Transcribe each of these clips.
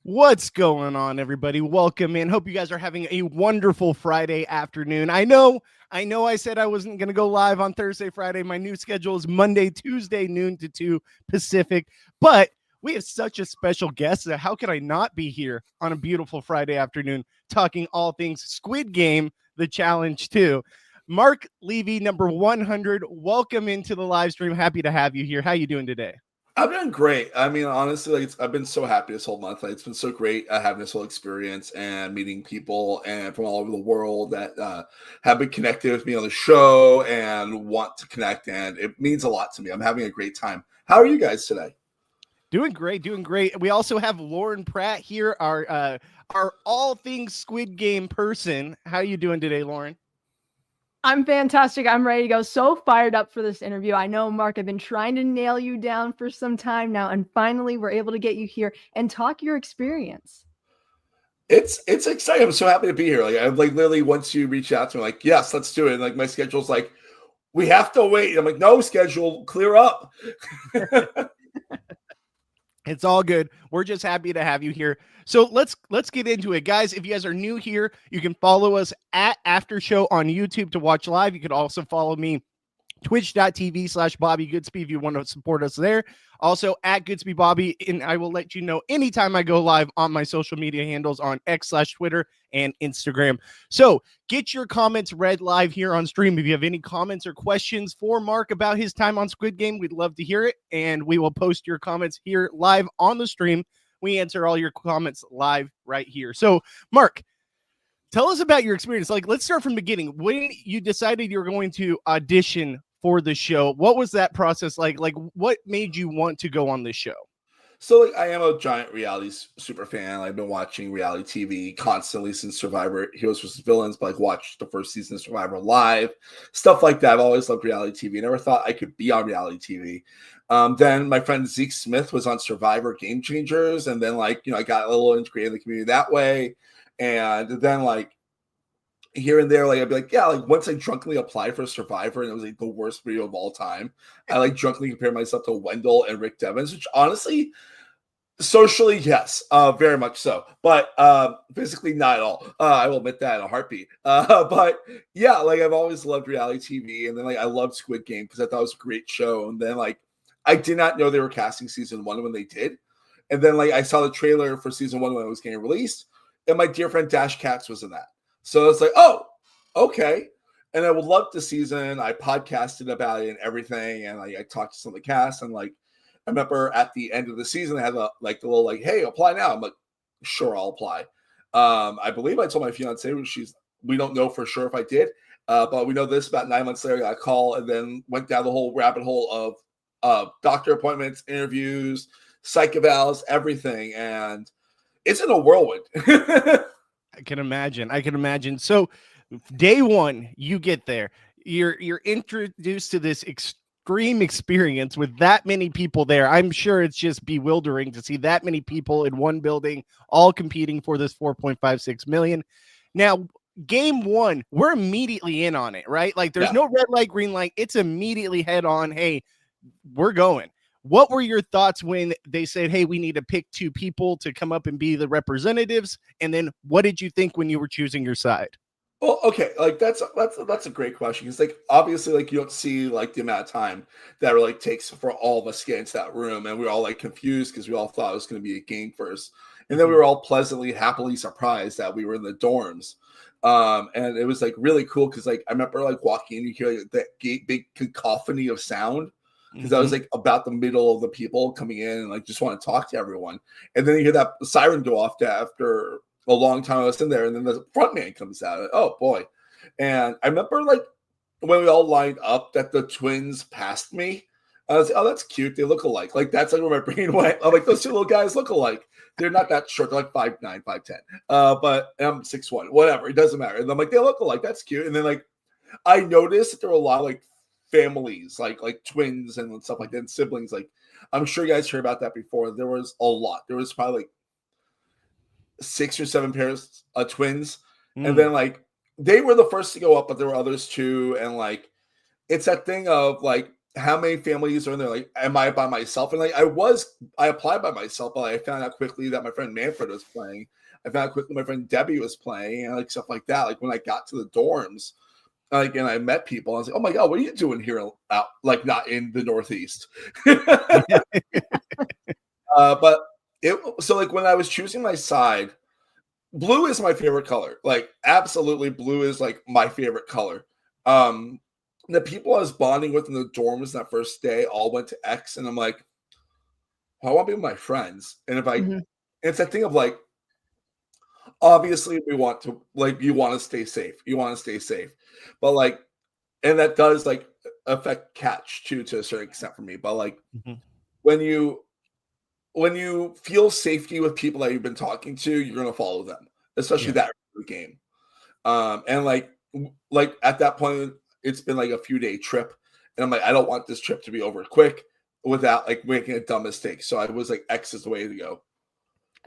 What's going on, everybody? Welcome in. Hope you guys are having a wonderful Friday afternoon. I know I said I wasn't going to go live on Thursday, Friday. My new schedule is Monday, Tuesday, noon to 2 Pacific. But we have such a special guest that how could I not be here on a beautiful Friday afternoon talking all things Squid Game, the challenge too. Mark Levy, number 100. Welcome into the live stream. Happy to have you here. How you doing today? I've been great. I mean, honestly, I've been so happy this whole month. Like, it's been so great having this whole experience and meeting people and from all over the world that have been connected with me on the show and want to connect. And it means a lot to me. I'm having a great time. How are you guys today? Doing great, doing great. We also have Lauren Pratt here, our all things Squid Game person. How are you doing today, Lauren? I'm fantastic. I'm ready to go. So fired up for this interview. I know, Mark, I've been trying to nail you down for some time now, and finally we're able to get you here and talk your experience. It's exciting. I'm so happy to be here. Like, I'm like literally once you reach out to me, like, yes, let's do it. And like my schedule's like, we have to wait. I'm like, no, schedule, clear up. It's all good. We're just happy to have you here. So let's get into it, guys. If you guys are new here, you can follow us at After Show on YouTube to watch live. You could also follow me twitch.tv/Bobby Goodspeed if you want to support us there. Also at Goodspeed Bobby, and I will let you know anytime I go live on my social media handles on X/Twitter and Instagram. So get your comments read live here on stream. If you have any comments or questions for Mark about his time on Squid Game, we'd love to hear it, and we will post your comments here live on the stream. We answer all your comments live right here. So, Mark, tell us about your experience. Like, let's start from the beginning. When you decided you were going to audition for the show, what was that process like? Like, what made you want to go on this show? So, like, I am a giant reality super fan. I've been watching reality TV constantly since Survivor Heroes vs. Villains, but like watched the first season of Survivor live, stuff like that. I've always loved reality TV. I never thought I could be on reality TV. Then my friend Zeke Smith was on Survivor Game Changers, and then like I got a little integrated in the community that way, and then like here and there, like I'd be like, yeah, like once I drunkenly applied for Survivor and it was like the worst video of all time. I like drunkenly compared myself to Wendell and Rick Devens, which honestly, socially, yes, very much so, but physically not at all. I will admit that in a heartbeat. But yeah, like I've always loved reality TV, and then like I loved Squid Game because I thought it was a great show. And then like I did not know they were casting season 1 when they did, and then like I saw the trailer for season 1 when it was getting released, and my dear friend Dash Katz was in that. So it's like, oh, okay. And I would love the season. I podcasted about it and everything, and like I talked to some of the cast, and like I remember at the end of the season, I had the little like, hey, apply now. I'm like, sure, I'll apply. I believe I told my fiance, we don't know for sure if I did, but we know this about 9 months later, I got a call and then went down the whole rabbit hole of doctor appointments, interviews, psych evals, everything. And it's in a whirlwind. I can imagine. So day one, you get there. You're introduced to this extreme experience with that many people there. I'm sure it's just bewildering to see that many people in one building, all competing for this 4.56 million. Now, game one, we're immediately in on it, right? Like there's no red light, green light. It's immediately head on. Hey, we're going. What were your thoughts when they said, hey, we need to pick 2 people to come up and be the representatives? And then what did you think when you were choosing your side? Well, okay, like that's a great question. Because like obviously, like you don't see like the amount of time that it like takes for all of us to get into that room, and we were all like confused because we all thought it was going to be a game first, and then we were all pleasantly, happily surprised that we were in the dorms, and it was like really cool because like I remember like walking in, you hear like, that big cacophony of sound because I was like about the middle of the people coming in and like just want to talk to everyone, and then you hear that siren go off after a long time I was in there, and then the front man comes out. Oh boy. And I remember like when we all lined up that the twins passed me. I was like, oh, that's cute. They look alike. Like that's like where my brain went. I'm like, those 2 little guys look alike. They're not that short. They're like 5'9", 5'10". But I'm 6'1", whatever. It doesn't matter. And I'm like, they look alike. That's cute. And then like I noticed that there were a lot of like families, like twins and stuff like that, and siblings. Like I'm sure you guys heard about that before. There was a lot. There was probably like 6 or 7 pairs of twins, and then like they were the first to go up, but there were others too. And like it's that thing of like how many families are in there? Like, am I by myself? And like, I applied by myself, but I found out quickly that my friend Manfred was playing. I found out quickly my friend Debbie was playing, and like stuff like that. Like when I got to the dorms, like, and I met people, I was like, oh my God, what are you doing here out, like not in the Northeast? But so like when I was choosing my side, blue is my favorite color. Like absolutely blue is like my favorite color. The people I was bonding with in the dorms that first day all went to X, and I'm like, I want to be with my friends. And if I, it's that thing of like, obviously we want to, like, you want to stay safe. You want to stay safe. But like, and that does like affect catch too, to a certain extent for me. But like when you feel safety with people that you've been talking to, you're going to follow them, especially that game. And like at that point, it's been like a few day trip, and I'm like, I don't want this trip to be over quick without like making a dumb mistake. So I was like, X is the way to go.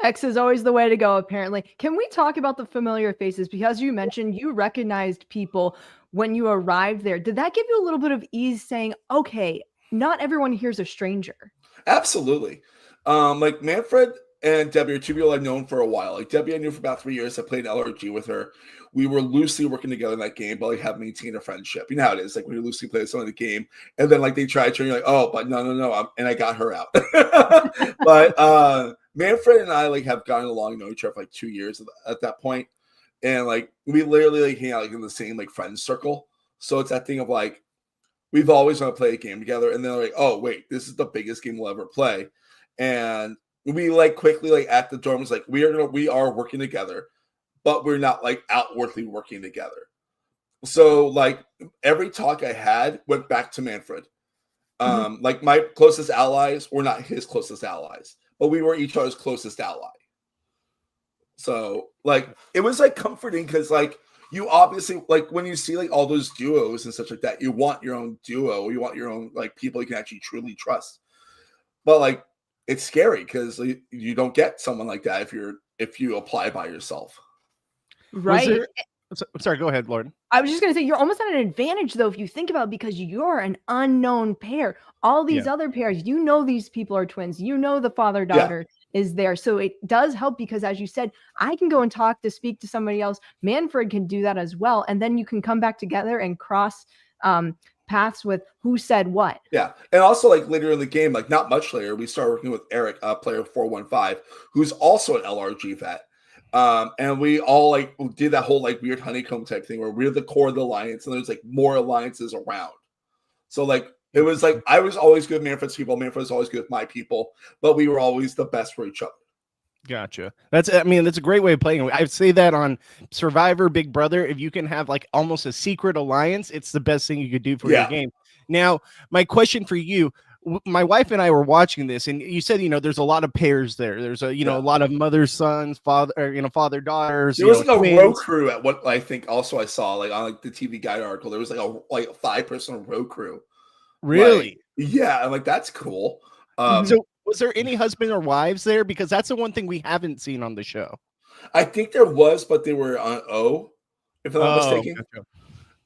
X is always the way to go, apparently. Can we talk about the familiar faces? Because you mentioned you recognized people when you arrived there. Did that give you a little bit of ease saying, okay, not everyone here's a stranger? Absolutely. Like Manfred and Debbie are two people I've known for a while. Like Debbie I knew for about 3 years. I played LRG with her. We were loosely working together in that game, but like have maintained a friendship. You know how it is. Like when you loosely play someone in the game, and then like they try to, and you're like, oh, but no. And I got her out. But Manfred and I like have gotten along, know each other for like 2 years at that point. And like we literally like hang out like in the same like friend circle. So it's that thing of like, we've always want to play a game together. And then they're like, oh, wait, this is the biggest game we'll ever play. And we like quickly like at the dorms, like we are working together, but we're not like outwardly working together. So like every talk I had went back to Manfred. Like my closest allies were not his closest allies, but we were each other's closest ally. So like it was like comforting because like you obviously like when you see like all those duos and such like that, you want your own duo, you want your own like people you can actually truly trust. But like it's scary because you don't get someone like that if you apply by yourself. Right. Sorry, go ahead, Lauren. I was just going to say, you're almost at an advantage, though, if you think about it, because you're an unknown pair. All these other pairs, you know these people are twins. You know the father-daughter is there. So it does help because, as you said, I can go and speak to somebody else. Manfred can do that as well. And then you can come back together and cross paths with who said what. Yeah. And also, like, later in the game, like, not much later, we started working with Eric, player 415, who's also an LRG vet. And we all like did that whole like weird honeycomb type thing where we're the core of the alliance and there's like more alliances around. So like it was like I was always good with Manfred's people, Manfred was always good with my people, but we were always the best for each other. Gotcha. That's a great way of playing. I say that on Survivor, Big Brother. If you can have like almost a secret alliance, it's the best thing you could do for your game. Now, my question for you, my wife and I were watching this, and you said, there's a lot of pairs there. There's a, a lot of mother, sons, father, father, daughters. There was like a row crew at what I think also I saw like on like the TV Guide article. There was like a 5-person row crew. Really? Like, yeah. I'm like, that's cool. So was there any husband or wives there? Because that's the one thing we haven't seen on the show. I think there was, but they were on O, if I'm not mistaken. Gotcha.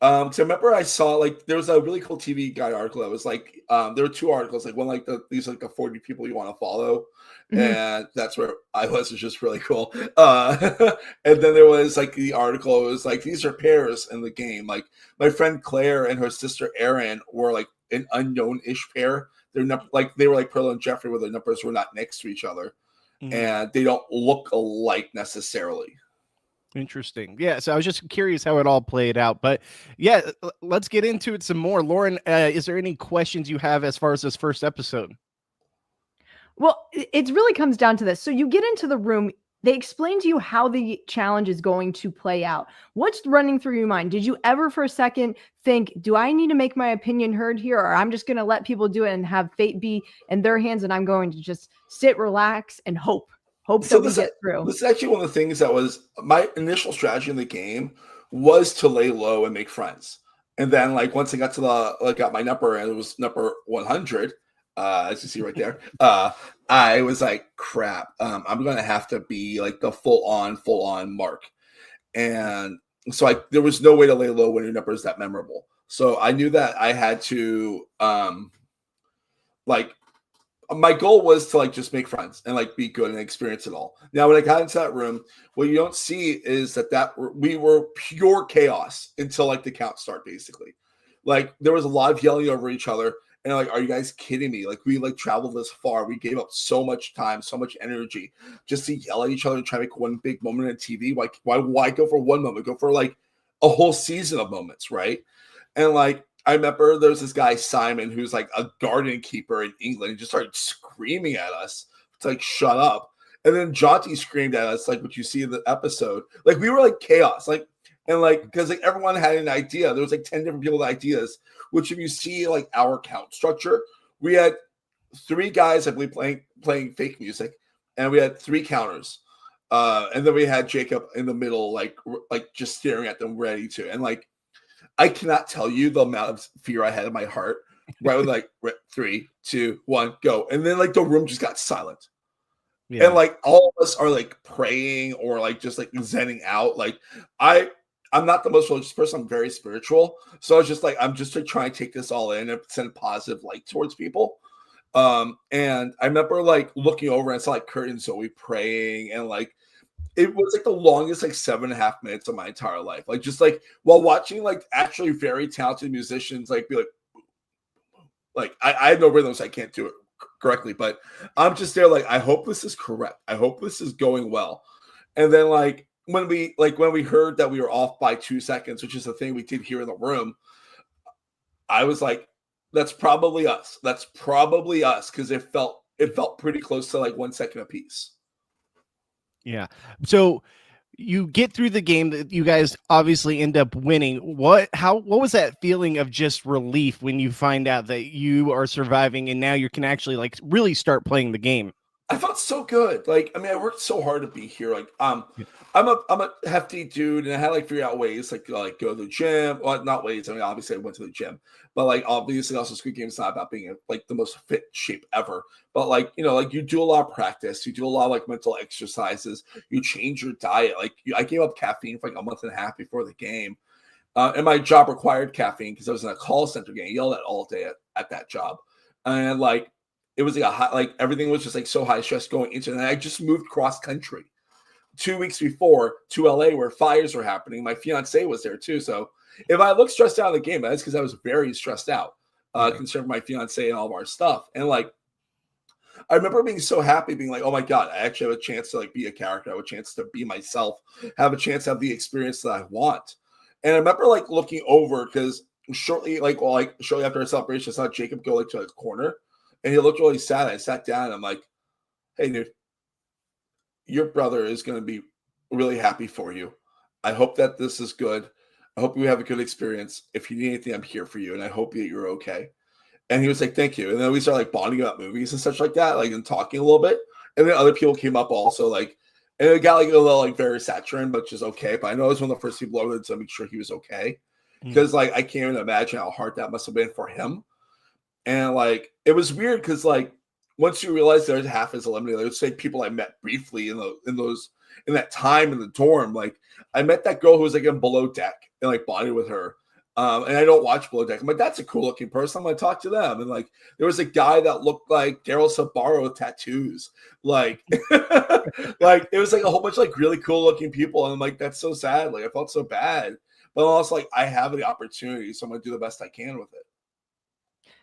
Because I remember I saw like there was a really cool TV Guide article that was like there were 2 articles, like one like these like the 40 people you want to follow, and that's where I was. It's just really cool. And then there was like the article. It was like these are pairs in the game. Like my friend Claire and her sister Erin were like an unknown-ish pair. They're not like they were like Pearl and Jeffrey, where the numbers were not next to each other, and they don't look alike necessarily. Interesting. Yeah. So I was just curious how it all played out, but yeah, let's get into it some more. Lauren, is there any questions you have as far as this first episode? Well, it really comes down to this. So you get into the room, they explain to you how the challenge is going to play out. What's running through your mind? Did you ever for a second think, do I need to make my opinion heard here? Or I'm just going to let people do it and have fate be in their hands. And I'm going to just sit, relax, and hope so that we get through. This is actually one of the things that was my initial strategy in the game was to lay low and make friends. And then like once I got to got my number and it was number 100, as you see right there, I was like, crap, I'm going to have to be like the full on mark. And so there was no way to lay low when your number is that memorable. So I knew that I had to like my goal was to like just make friends and like be good and experience it all. Now, when I got into that room, what you don't see is that we were pure chaos until like the count start, basically. Like there was a lot of yelling over each other, and like, are you guys kidding me? Like we like traveled this far, we gave up so much time, so much energy just to yell at each other and try to make one big moment on TV. Why go for one moment? Go for like a whole season of moments, right? And like I remember there was this guy, Simon, who's like a garden keeper in England. He just started screaming at us to like shut up. And then Jonty screamed at us, like what you see in the episode. Like we were like chaos. Like, and like, because like everyone had an idea. There was like 10 different people with ideas, which if you see like our count structure, we had 3 guys, I believe, playing fake music, and we had 3 counters. And then we had Jacob in the middle, like just staring at them ready to. And like, I cannot tell you the amount of fear I had in my heart. Right when like 3, 2, 1, go. And then like the room just got silent. Yeah. And like all of us are like praying or like just like zenning out. Like I'm not the most religious person. I'm very spiritual. So I was just like, I'm just to try and take this all in and send positive light towards people. And I remember like looking over and saw like Kurt and Zoe praying, and like it was like the longest like 7.5 minutes of my entire life. Like just like while watching like actually very talented musicians like be like I have no rhythms, I can't do it correctly, but I'm just there like, I hope this is correct. I hope this is going well. And then like when we heard that we were off by 2 seconds, which is the thing we did here in the room, I was like, that's probably us. That's probably us, because it felt pretty close to like 1 second apiece. Yeah. So you get through the game that you guys obviously end up winning. What was that feeling of just relief when you find out that you are surviving and now you can actually like really start playing the game? I felt so good. Like, I mean, I worked so hard to be here. Like, I'm a hefty dude, and I had like figure out ways like go to the gym. Well, not ways. I mean, obviously I went to the gym, but like obviously also Squid Game is not about being like the most fit shape ever. But like, you know, like you do a lot of practice, you do a lot of like mental exercises, you change your diet. Like I gave up caffeine for like a month and a half before the game, and my job required caffeine because I was in a call center getting yelled at all day at that job, and like. It was like a high, like everything was just like so high stress going into it. And I just moved cross country 2 weeks before to LA where fires were happening. My fiance was there too. So if I look stressed out in the game, that's because I was very stressed out, concerned for my fiance and all of our stuff. And like, I remember being so happy, being like, oh my God, I actually have a chance to like be a character. I have a chance to be myself, have a chance to have the experience that I want. And I remember like looking over because shortly after our celebration, I saw Jacob go like to a corner. And he looked really sad. I sat down and I'm like, hey, dude, your brother is going to be really happy for you. I hope that this is good. I hope you have a good experience. If you need anything, I'm here for you. And I hope that you're okay. And he was like, thank you. And then we started like bonding about movies and such like that, like and talking a little bit. And then other people came up also, like, and it got like a little like very saturated, but just okay. But I know I was one of the first people over there to make sure he was okay. Because like I can't even imagine how hard that must have been for him. And like it was weird because like once you realize there's half is eliminated, there's like people I met briefly in that time in the dorm. Like I met that girl who was like in Below Deck and like bonded with her. And I don't watch Below Deck. I'm like, that's a cool looking person. I'm gonna talk to them. And like there was a guy that looked like Daryl Sabaro with tattoos. Like like it was like a whole bunch of like really cool looking people. And I'm like, that's so sad. Like I felt so bad. But also like I have the opportunity, so I'm gonna do the best I can with it.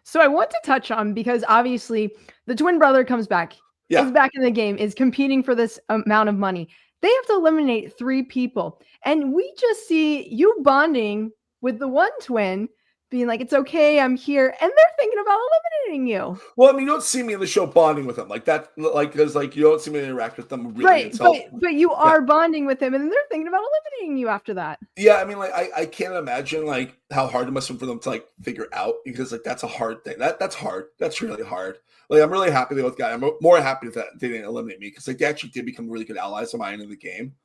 So I want to touch on, because obviously the twin brother comes back, is back in the game, is competing for this amount of money. They have to eliminate 3 people. And we just see you bonding with the one twin, being like, it's okay, I'm here. And they're thinking about eliminating you. Well, I mean, you don't see me in the show bonding with them like that, like because like you don't see me interact with them really. Right, but you are bonding with them, and they're thinking about eliminating you after that. Yeah, I mean, like I can't imagine like how hard it must have been for them to like figure out, because like that's a hard thing. That's hard. That's really hard. Like I'm really happy they both got. I'm more happy that they didn't eliminate me, because like they actually did become really good allies of mine in the game.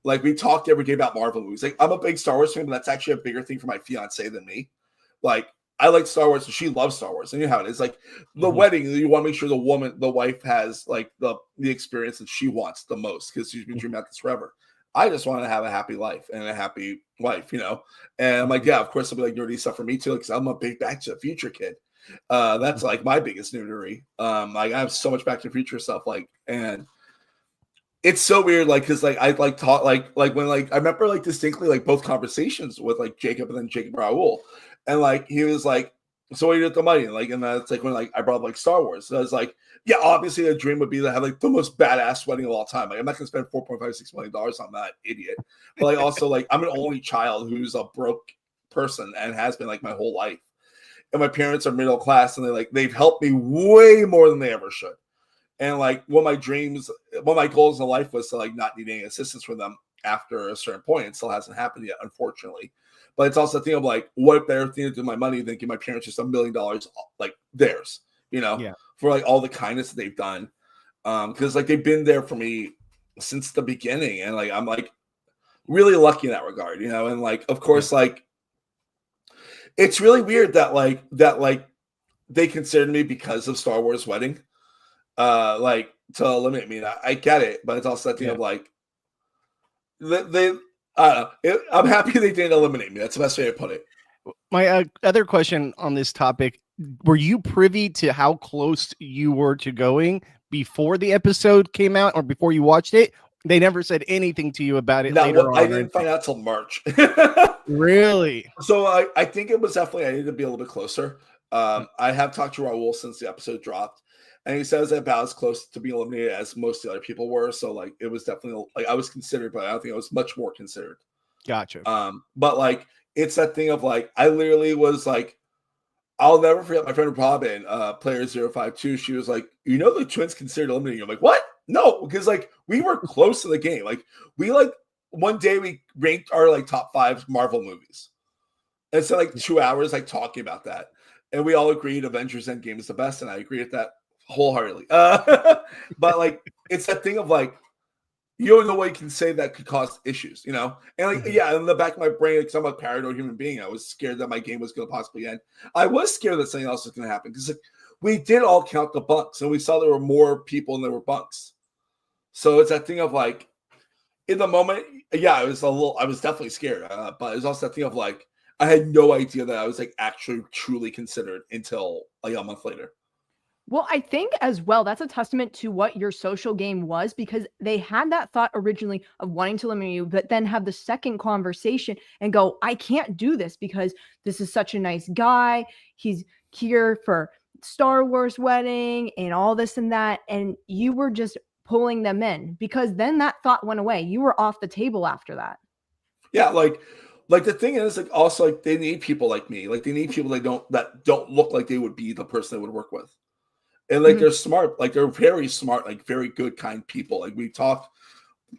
Like we talked every day about Marvel movies. Like I'm a big Star Wars fan, but that's actually a bigger thing for my fiance than me. Like I like Star Wars, and she loves Star Wars. And you know how it is. Like the wedding, you want to make sure the wife has like the experience that she wants the most, because she's been dreaming about this forever. I just want to have a happy life and a happy wife, you know? And I'm like, yeah, of course, it'll be like nerdy stuff for me too, because I'm a big Back to the Future kid. That's like my biggest noonery. Like I have so much Back to the Future stuff, like, and it's so weird, like, because like I like taught like when like I remember like distinctly like both conversations with like Jacob and then Jacob Raoul, and like he was like, so what do you do with the money? And like, and that's like when like I brought up like Star Wars. So I was like, yeah, obviously a dream would be to have like the most badass wedding of all time. Like I'm not gonna spend $4.56 million on that idiot. But like also like I'm an only child who's a broke person and has been like my whole life. And my parents are middle class and they've helped me way more than they ever should. And like one of my goals in life was to like not need any assistance from them after a certain point. It still hasn't happened yet, unfortunately. But it's also a thing of like, what better thing to do with my money than give my parents just $1 million, like theirs, for like all the kindness that they've done. Because like they've been there for me since the beginning, and like I'm like really lucky in that regard, and like of course like it's really weird that they considered me because of Star Wars Wedding. Like to eliminate me. I get it, but it's also that thing of like they I don't know. I'm happy they didn't eliminate me. That's the best way to put it. My other question on this topic: were you privy to how close you were to going before the episode came out, or before you watched it? They never said anything to you about it. Later I didn't find out till March. Really? So I think it was definitely I needed to be a little bit closer. I have talked to Raul since the episode dropped. And he says about as close to being eliminated as most of the other people were. So like it was definitely like I was considered, but I don't think I was much more considered. Gotcha. But like it's that thing of like I literally was like, I'll never forget my friend Robin, Player 052. She was like, the twins considered eliminating you. I'm like, what? No, because like we were close to the game. Like we like one day we ranked our like top 5 Marvel movies. And so like 2 hours like talking about that. And we all agreed Avengers Endgame is the best, and I agree with that wholeheartedly. But like it's that thing of like you don't know what you can say that could cause issues, and like in the back of my brain, because I'm a paranoid human being, I was scared that my game was going to possibly end. I was scared that something else was going to happen because like we did all count the bunks and we saw there were more people than there were bunks. So it's that thing of like in the moment, I was definitely scared, but it was also that thing of like I had no idea that I was like actually truly considered until like a month later. Well, I think as well, that's a testament to what your social game was, because they had that thought originally of wanting to eliminate you, but then have the second conversation and go, I can't do this because this is such a nice guy. He's here for Star Wars Wedding and all this and that. And you were just pulling them in, because then that thought went away. You were off the table after that. Yeah. Like the thing is like also like they need people like me. Like they need people that don't look like they would be the person they would work with. And like they're smart, like they're very smart, like very good, kind people. Like we talk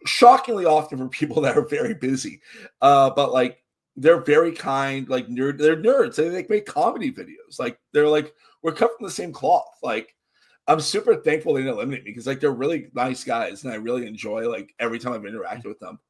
shockingly often for people that are very busy, but like they're very kind, like they're nerds. They like make comedy videos. Like they're like we're cut from the same cloth. Like I'm super thankful they didn't eliminate me because like they're really nice guys, and I really enjoy like every time I've interacted with them.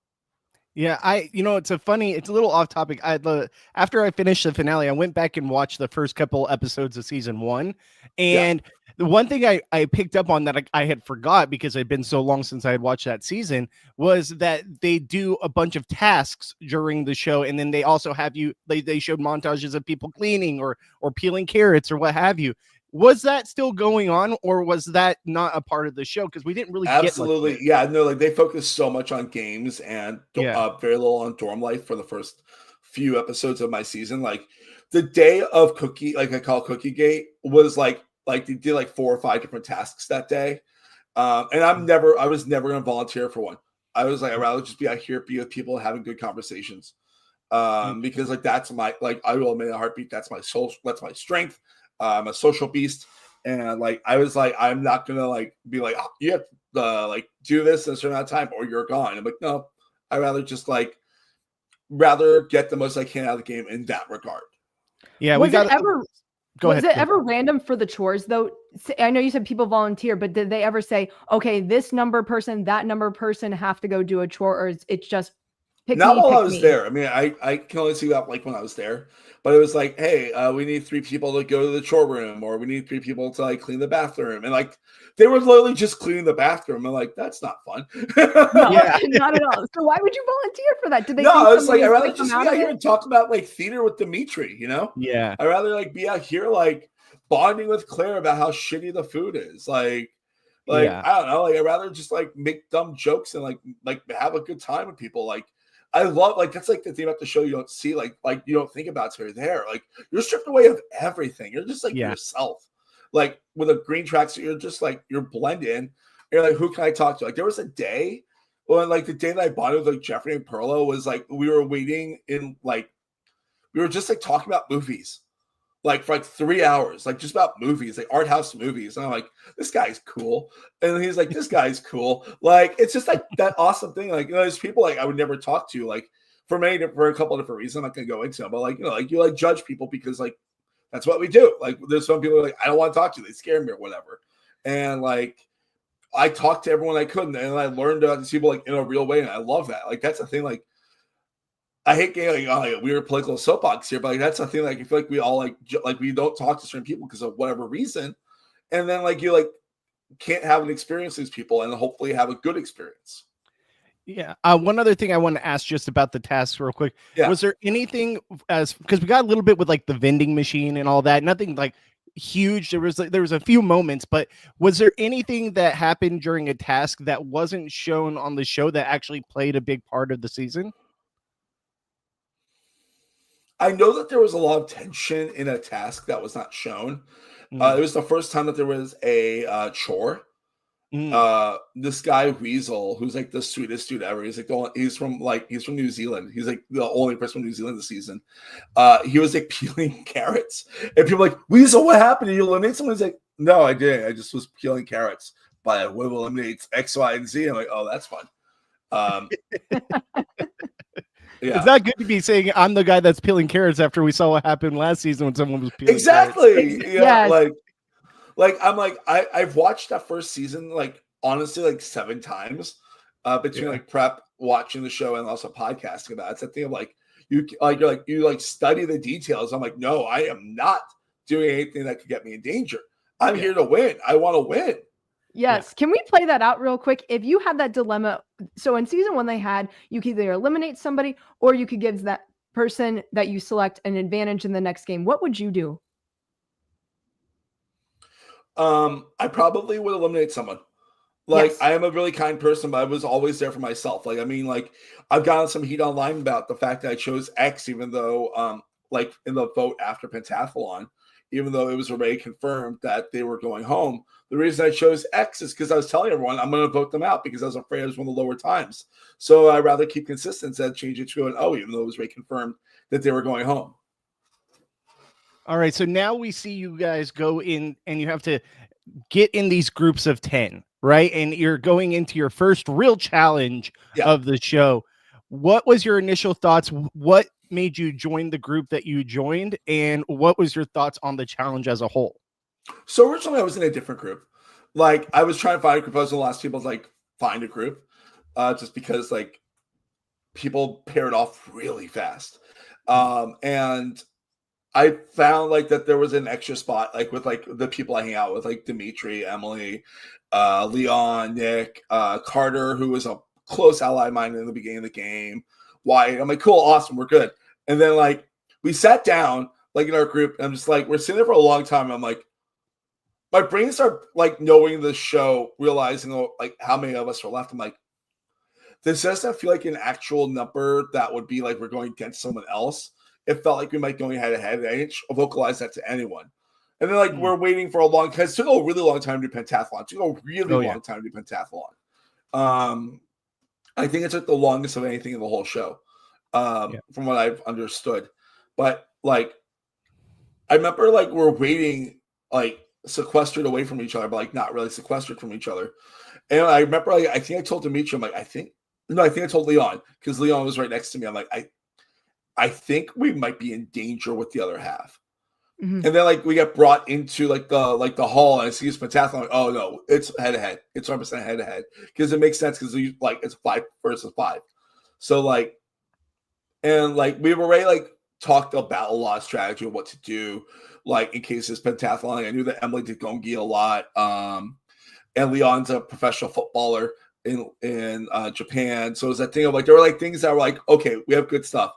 Yeah, it's a little off topic. After I finished the finale, I went back and watched the first couple episodes of season 1. And the one thing I picked up on that I had forgot because it had been so long since I had watched that season was that they do a bunch of tasks during the show. And then they also have they showed montages of people cleaning or peeling carrots or what have you. Was that still going on, or was that not a part of the show? Because we didn't really absolutely get yeah, no, like they focus so much on games and very little on dorm life for the first few episodes of my season. Like the day of Cookie, like I call Cookie Gate, was like they did like 4 or 5 different tasks that day. And I was never gonna volunteer for one. I was like, I'd rather just be out here, be with people, having good conversations. Because like that's my I will admit a heartbeat, that's my soul, that's my strength. I'm a social beast, and like I was like, I'm not gonna like be like, oh, you have to like do this in a certain amount of time or you're gone. I'm like, no, I'd rather just get the most I can out of the game in that regard. Yeah, was it ever random for the chores though? I know you said people volunteer, but did they ever say, okay, this number person, that number person have to go do a chore, or it's just not while I was there. I mean, I can only see that like when I was there, but it was like, hey, we need 3 people to go to the chore room, or we need 3 people to like clean the bathroom, and like they were literally just cleaning the bathroom. I'm like, that's not fun. No, not at all. So why would you volunteer for that? Did they? No, I was like, I'd rather just be out here and talk about like theater with Dimitri. Yeah, I'd rather like be out here like bonding with Claire about how shitty the food is. Like Yeah. I don't know, like I'd rather just like make dumb jokes and like have a good time with people. Like I love, like, that's like the thing about the show you don't see, like you don't think about till you're there. Like you're stripped away of everything. You're just like yourself. Like with a green tracksuit, you're just like, you're blend in. You're like, who can I talk to? Like there was a day when, like, the day that I bonded with like Jeffrey and Perlo was like, we were waiting in, like, we were just like talking about movies, like for like 3 hours, like just about movies, like art house movies. And I'm like, this guy's cool. And he's like, this guy's cool. Like, it's just like that awesome thing. Like, you know, there's people like I would never talk to, like for a couple of different reasons. I'm not going to go into them, but like, you know, like you like judge people because like, that's what we do. Like there's some people like, I don't want to talk to you. They scare me or whatever. And like, I talked to everyone I could, and I learned about these people like in a real way. And I love that. Like, that's the thing. Like, I hate getting like a weird political soapbox here, but like that's the thing. Like I feel like we all like we don't talk to certain people because of whatever reason, and then like you like can't have an experience with these people and hopefully have a good experience. Yeah. One other thing I want to ask just about the tasks real quick. Yeah. Was there anything because we got a little bit with like the vending machine and all that, nothing like huge. There was a few moments, but was there anything that happened during a task that wasn't shown on the show that actually played a big part of the season? I know that there was a lot of tension in a task that was not shown. It was the first time that there was a chore. This guy Weasel, who's like the sweetest dude ever. He's like he's from New Zealand. He's like the only person from New Zealand this season. He was like peeling carrots, and people were like, Weasel, what happened? Did you eliminate someone? He's like, no, I didn't. I just was peeling carrots. But I will eliminate X, Y, and Z. I'm like, oh, that's fun. Yeah. It's not good to be saying I'm the guy that's peeling carrots after we saw what happened last season when someone was peeling exactly. carrots. Yeah, like I'm like I've watched that first season like honestly like 7 times between like prep, watching the show, and also podcasting about it. It's that thing of like you study the details. I'm like, no, I am not doing anything that could get me in danger. I'm here to win. I want to win. Yes. Yeah. Can we play that out real quick? If you had that dilemma, so in season 1 you could either eliminate somebody or you could give that person that you select an advantage in the next game. What would you do? I probably would eliminate someone. Like, I am a really kind person, but I was always there for myself. Like, I mean, like I've gotten some heat online about the fact that I chose X, even though like in the vote after Pentathlon, even though it was already confirmed that they were going home. The reason I chose X is because I was telling everyone I'm going to vote them out because I was afraid it was one of the lower times. So I'd rather keep consistent and change it to an O, even though it was already confirmed that they were going home. All right. So now we see you guys go in and you have to get in these groups of 10, right? And you're going into your first real challenge of the show. What was your initial thoughts? What made you join the group that you joined? And what was your thoughts on the challenge as a whole? So originally I was in a different group. Like I was trying to find a group. I was the last people to like find a group just because like people paired off really fast. And I found like that there was an extra spot, like with like the people I hang out with, like Dimitri, Emily, Leon, Nick, Carter, who was a close ally of mine in the beginning of the game. Wyatt. I'm like, cool, awesome, we're good. And then like we sat down like in our group, and I'm just like, we're sitting there for a long time. And I'm like, my brain started like knowing the show, realizing like how many of us are left. I'm like, this doesn't feel like an actual number that would be like we're going against someone else. It felt like we might go head to head. I didn't vocalize that to anyone. And then like we're waiting for a long time. It took a really long time to do pentathlon. It took a really long time to do pentathlon. I think it took the longest of anything in the whole show, from what I've understood. But like, I remember like we're waiting, like sequestered away from each other, but like not really sequestered from each other. And I remember, like, I think I told Dimitri, I'm like, I think I told Leon because Leon was right next to me. I'm like, I think we might be in danger with the other half. And then like we get brought into like the hall and I see this pentathlon. I'm like, oh no, it's head to head. It's 100% head to head because it makes sense because like it's 5 versus 5. So like, and like we've already like talked about a lot of strategy of what to do, like in case this pentathlon. I knew that Emily did gongi a lot, and Leon's a professional footballer in Japan. So it was that thing of like there were like things that were like, okay, we have good stuff.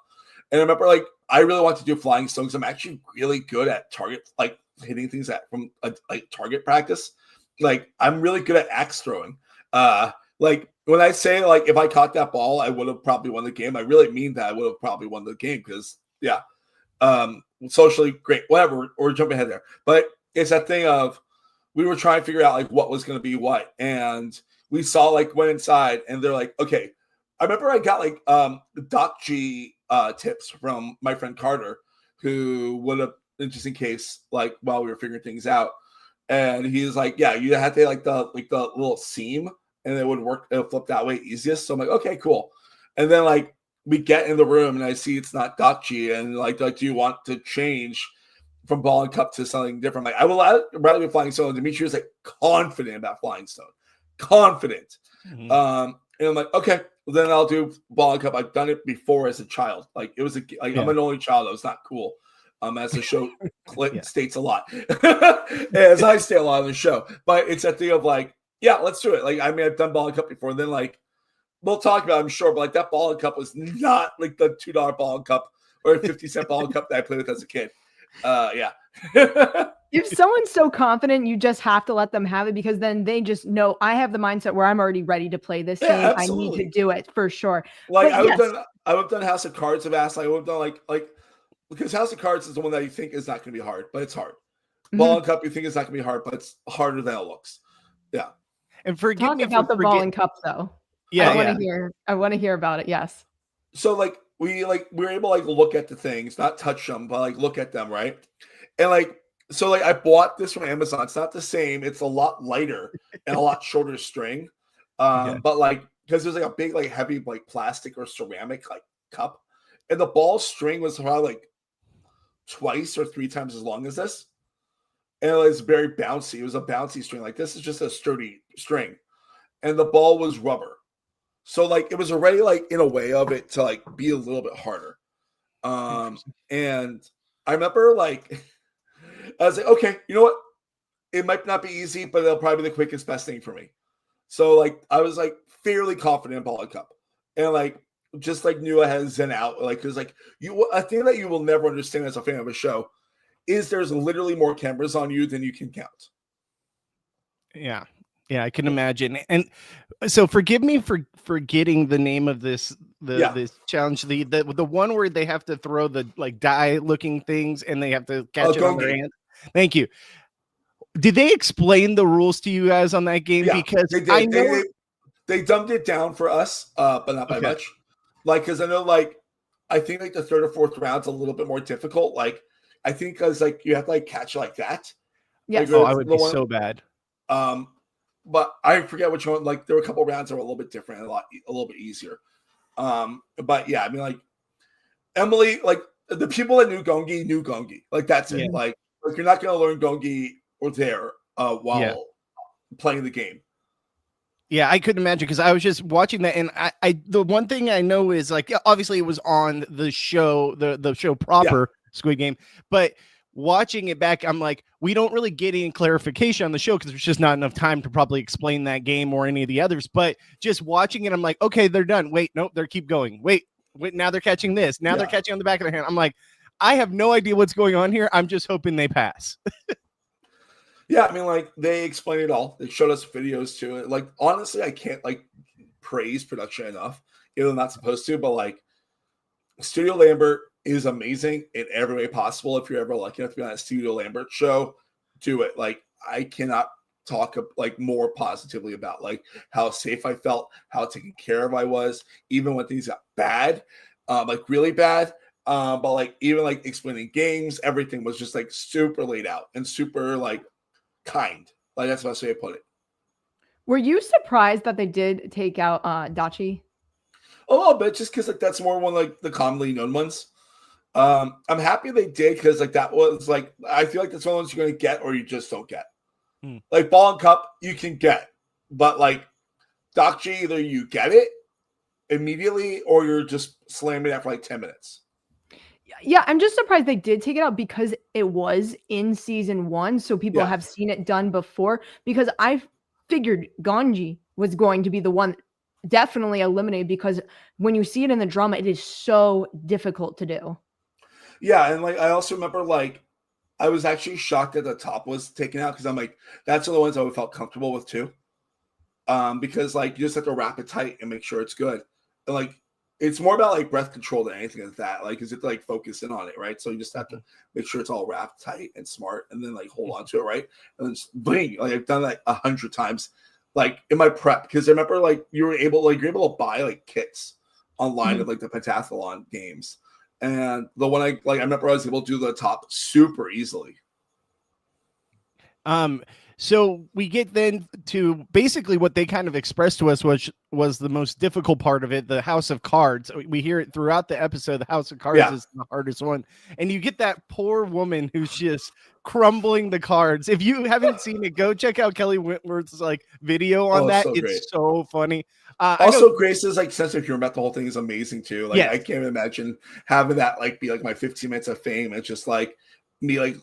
And I remember like I really want to do flying stones. I'm actually really good at target, like hitting things from like target practice. Like I'm really good at axe throwing. Like when I say like if I caught that ball, I would have probably won the game. I really mean that I would have probably won the game because socially great, whatever. Or jumping ahead there, but it's that thing of we were trying to figure out like what was going to be what, and we saw like went inside, and they're like, okay. I remember I got like Doc G tips from my friend Carter, who would have just in case like while we were figuring things out, and he's like, yeah, you had to like the little seam, and it would work, it would flip that way easiest. So I'm like, okay, cool. And then like we get in the room, and I see it's not Doc G, and like do you want to change from ball and cup to something different? Like I will rather be flying stone. Dimitri was like confident about flying stone, confident. Mm-hmm. And I'm like, okay, well, then I'll do ball and cup. I've done it before as a child. Like it was I'm an only child. That was not cool. As the show states a lot, as I stay a lot on the show. But it's that thing of like, yeah, let's do it. Like I mean, I've done ball and cup before. And then like we'll talk about it, I'm sure, but like that ball and cup was not like the $2 ball and cup or a 50-cent ball and cup that I played with as a kid. If someone's so confident, you just have to let them have it, because then they just know I have the mindset where I'm already ready to play this game. Absolutely. I need to do it for sure. Like I would have done House of Cards. I've asked. I would have done like because House of Cards is the one that you think is not going to be hard, but it's hard. Ball and cup, you think it's not going to be hard, but it's harder than it looks. Yeah. And forgive me about the ball and cup though. Yeah, I want to hear about it. Yes. So like we were able to like look at the things, not touch them, but like look at them, right? And like so like I bought this from Amazon. It's not the same. It's a lot lighter and a lot shorter string. But like because there's like a big like heavy like plastic or ceramic like cup, and the ball string was probably like twice or 3 times as long as this, and it was very bouncy. It was a bouncy string. Like this is just a sturdy string, and the ball was rubber. So like it was already like in a way of it to like be a little bit harder. And I remember like I was like, okay, you know what? It might not be easy, but it'll probably be the quickest, best thing for me. So like I was like fairly confident in ball and cup, and like just like knew I had zen out. Like because like a thing that you will never understand as a fan of a show is there's literally more cameras on you than you can count. Yeah. Yeah, I can imagine. And so forgive me for forgetting the name of this this challenge. The one where they have to throw the like die looking things and they have to catch it on their hand. Thank you. Did they explain the rules to you guys on that game? Yeah, because they did. I know they dumbed it down for us, but not by much. Like because I know like I think like the 3rd or 4th round's a little bit more difficult. Like I think because like you have to like catch it like that. Yes. Like, I would be so bad. But I forget which one. Like there were a couple of rounds that were a little bit different, and a little bit easier. But yeah, I mean, like Emily, like the people that knew Gongi. Like that's it. Like you're not going to learn Gongi or there while playing the game. Yeah, I couldn't imagine because I was just watching that, and I the one thing I know is like obviously it was on the show, the show proper, Squid Game, but watching it back, I'm like, we don't really get any clarification on the show because there's just not enough time to probably explain that game or any of the others. But just watching it, I'm like, okay, they're done. Wait, nope, they're keep going. Wait, now they're catching this. Now they're catching on the back of their hand. I'm like, I have no idea what's going on here. I'm just hoping they pass. Yeah, I mean, like they explained it all. They showed us videos to it. Like honestly, I can't like praise production enough. Even though I'm not supposed to, but like Studio Lambert is amazing in every way possible. If you're ever lucky enough to be on a Studio Lambert show, do it. Like I cannot talk like more positively about like how safe I felt, how taken care of I was, even when things got bad, like really bad. But like even like explaining games, everything was just like super laid out and super like kind. Like that's the best way to put it. Were you surprised that they did take out Dachi? A little bit, just because like that's more one like the commonly known ones. I'm happy they did because like that was like I feel like that's one of the ones you're gonna get or you just don't get. Like ball and cup you can get, but like Doc G, either you get it immediately or you're just slamming it for like 10 minutes. Yeah, I'm just surprised they did take it out because it was in season 1, so people have seen it done before. Because I figured Ganji was going to be the one definitely eliminated because when you see it in the drama, it is so difficult to do. Yeah, and like I also remember like I was actually shocked that the top was taken out because I'm like, that's one of the ones I would felt comfortable with too. Because like you just have to wrap it tight and make sure it's good. And like it's more about like breath control than anything like that. Like, is it like focus in on it, right? So you just have to make sure it's all wrapped tight and smart, and then like hold on to it, right? And then just bling. Like I've done that 100 times, like in my prep, because I remember like you're able to buy like kits online of like the pentathlon games, and the one I remember I was able to do the top super easily. So we get then to basically what they kind of expressed to us, which was the most difficult part of it, the House of Cards. We hear it throughout the episode. The House of Cards is the hardest one. And you get that poor woman who's just crumbling the cards. If you haven't seen it, go check out Kelly Whitworth's like video on that. So it's so funny. Also, Grace's like sense of humor about the whole thing is amazing too. Like I can't imagine having that like be like my 15 minutes of fame. It's just like me like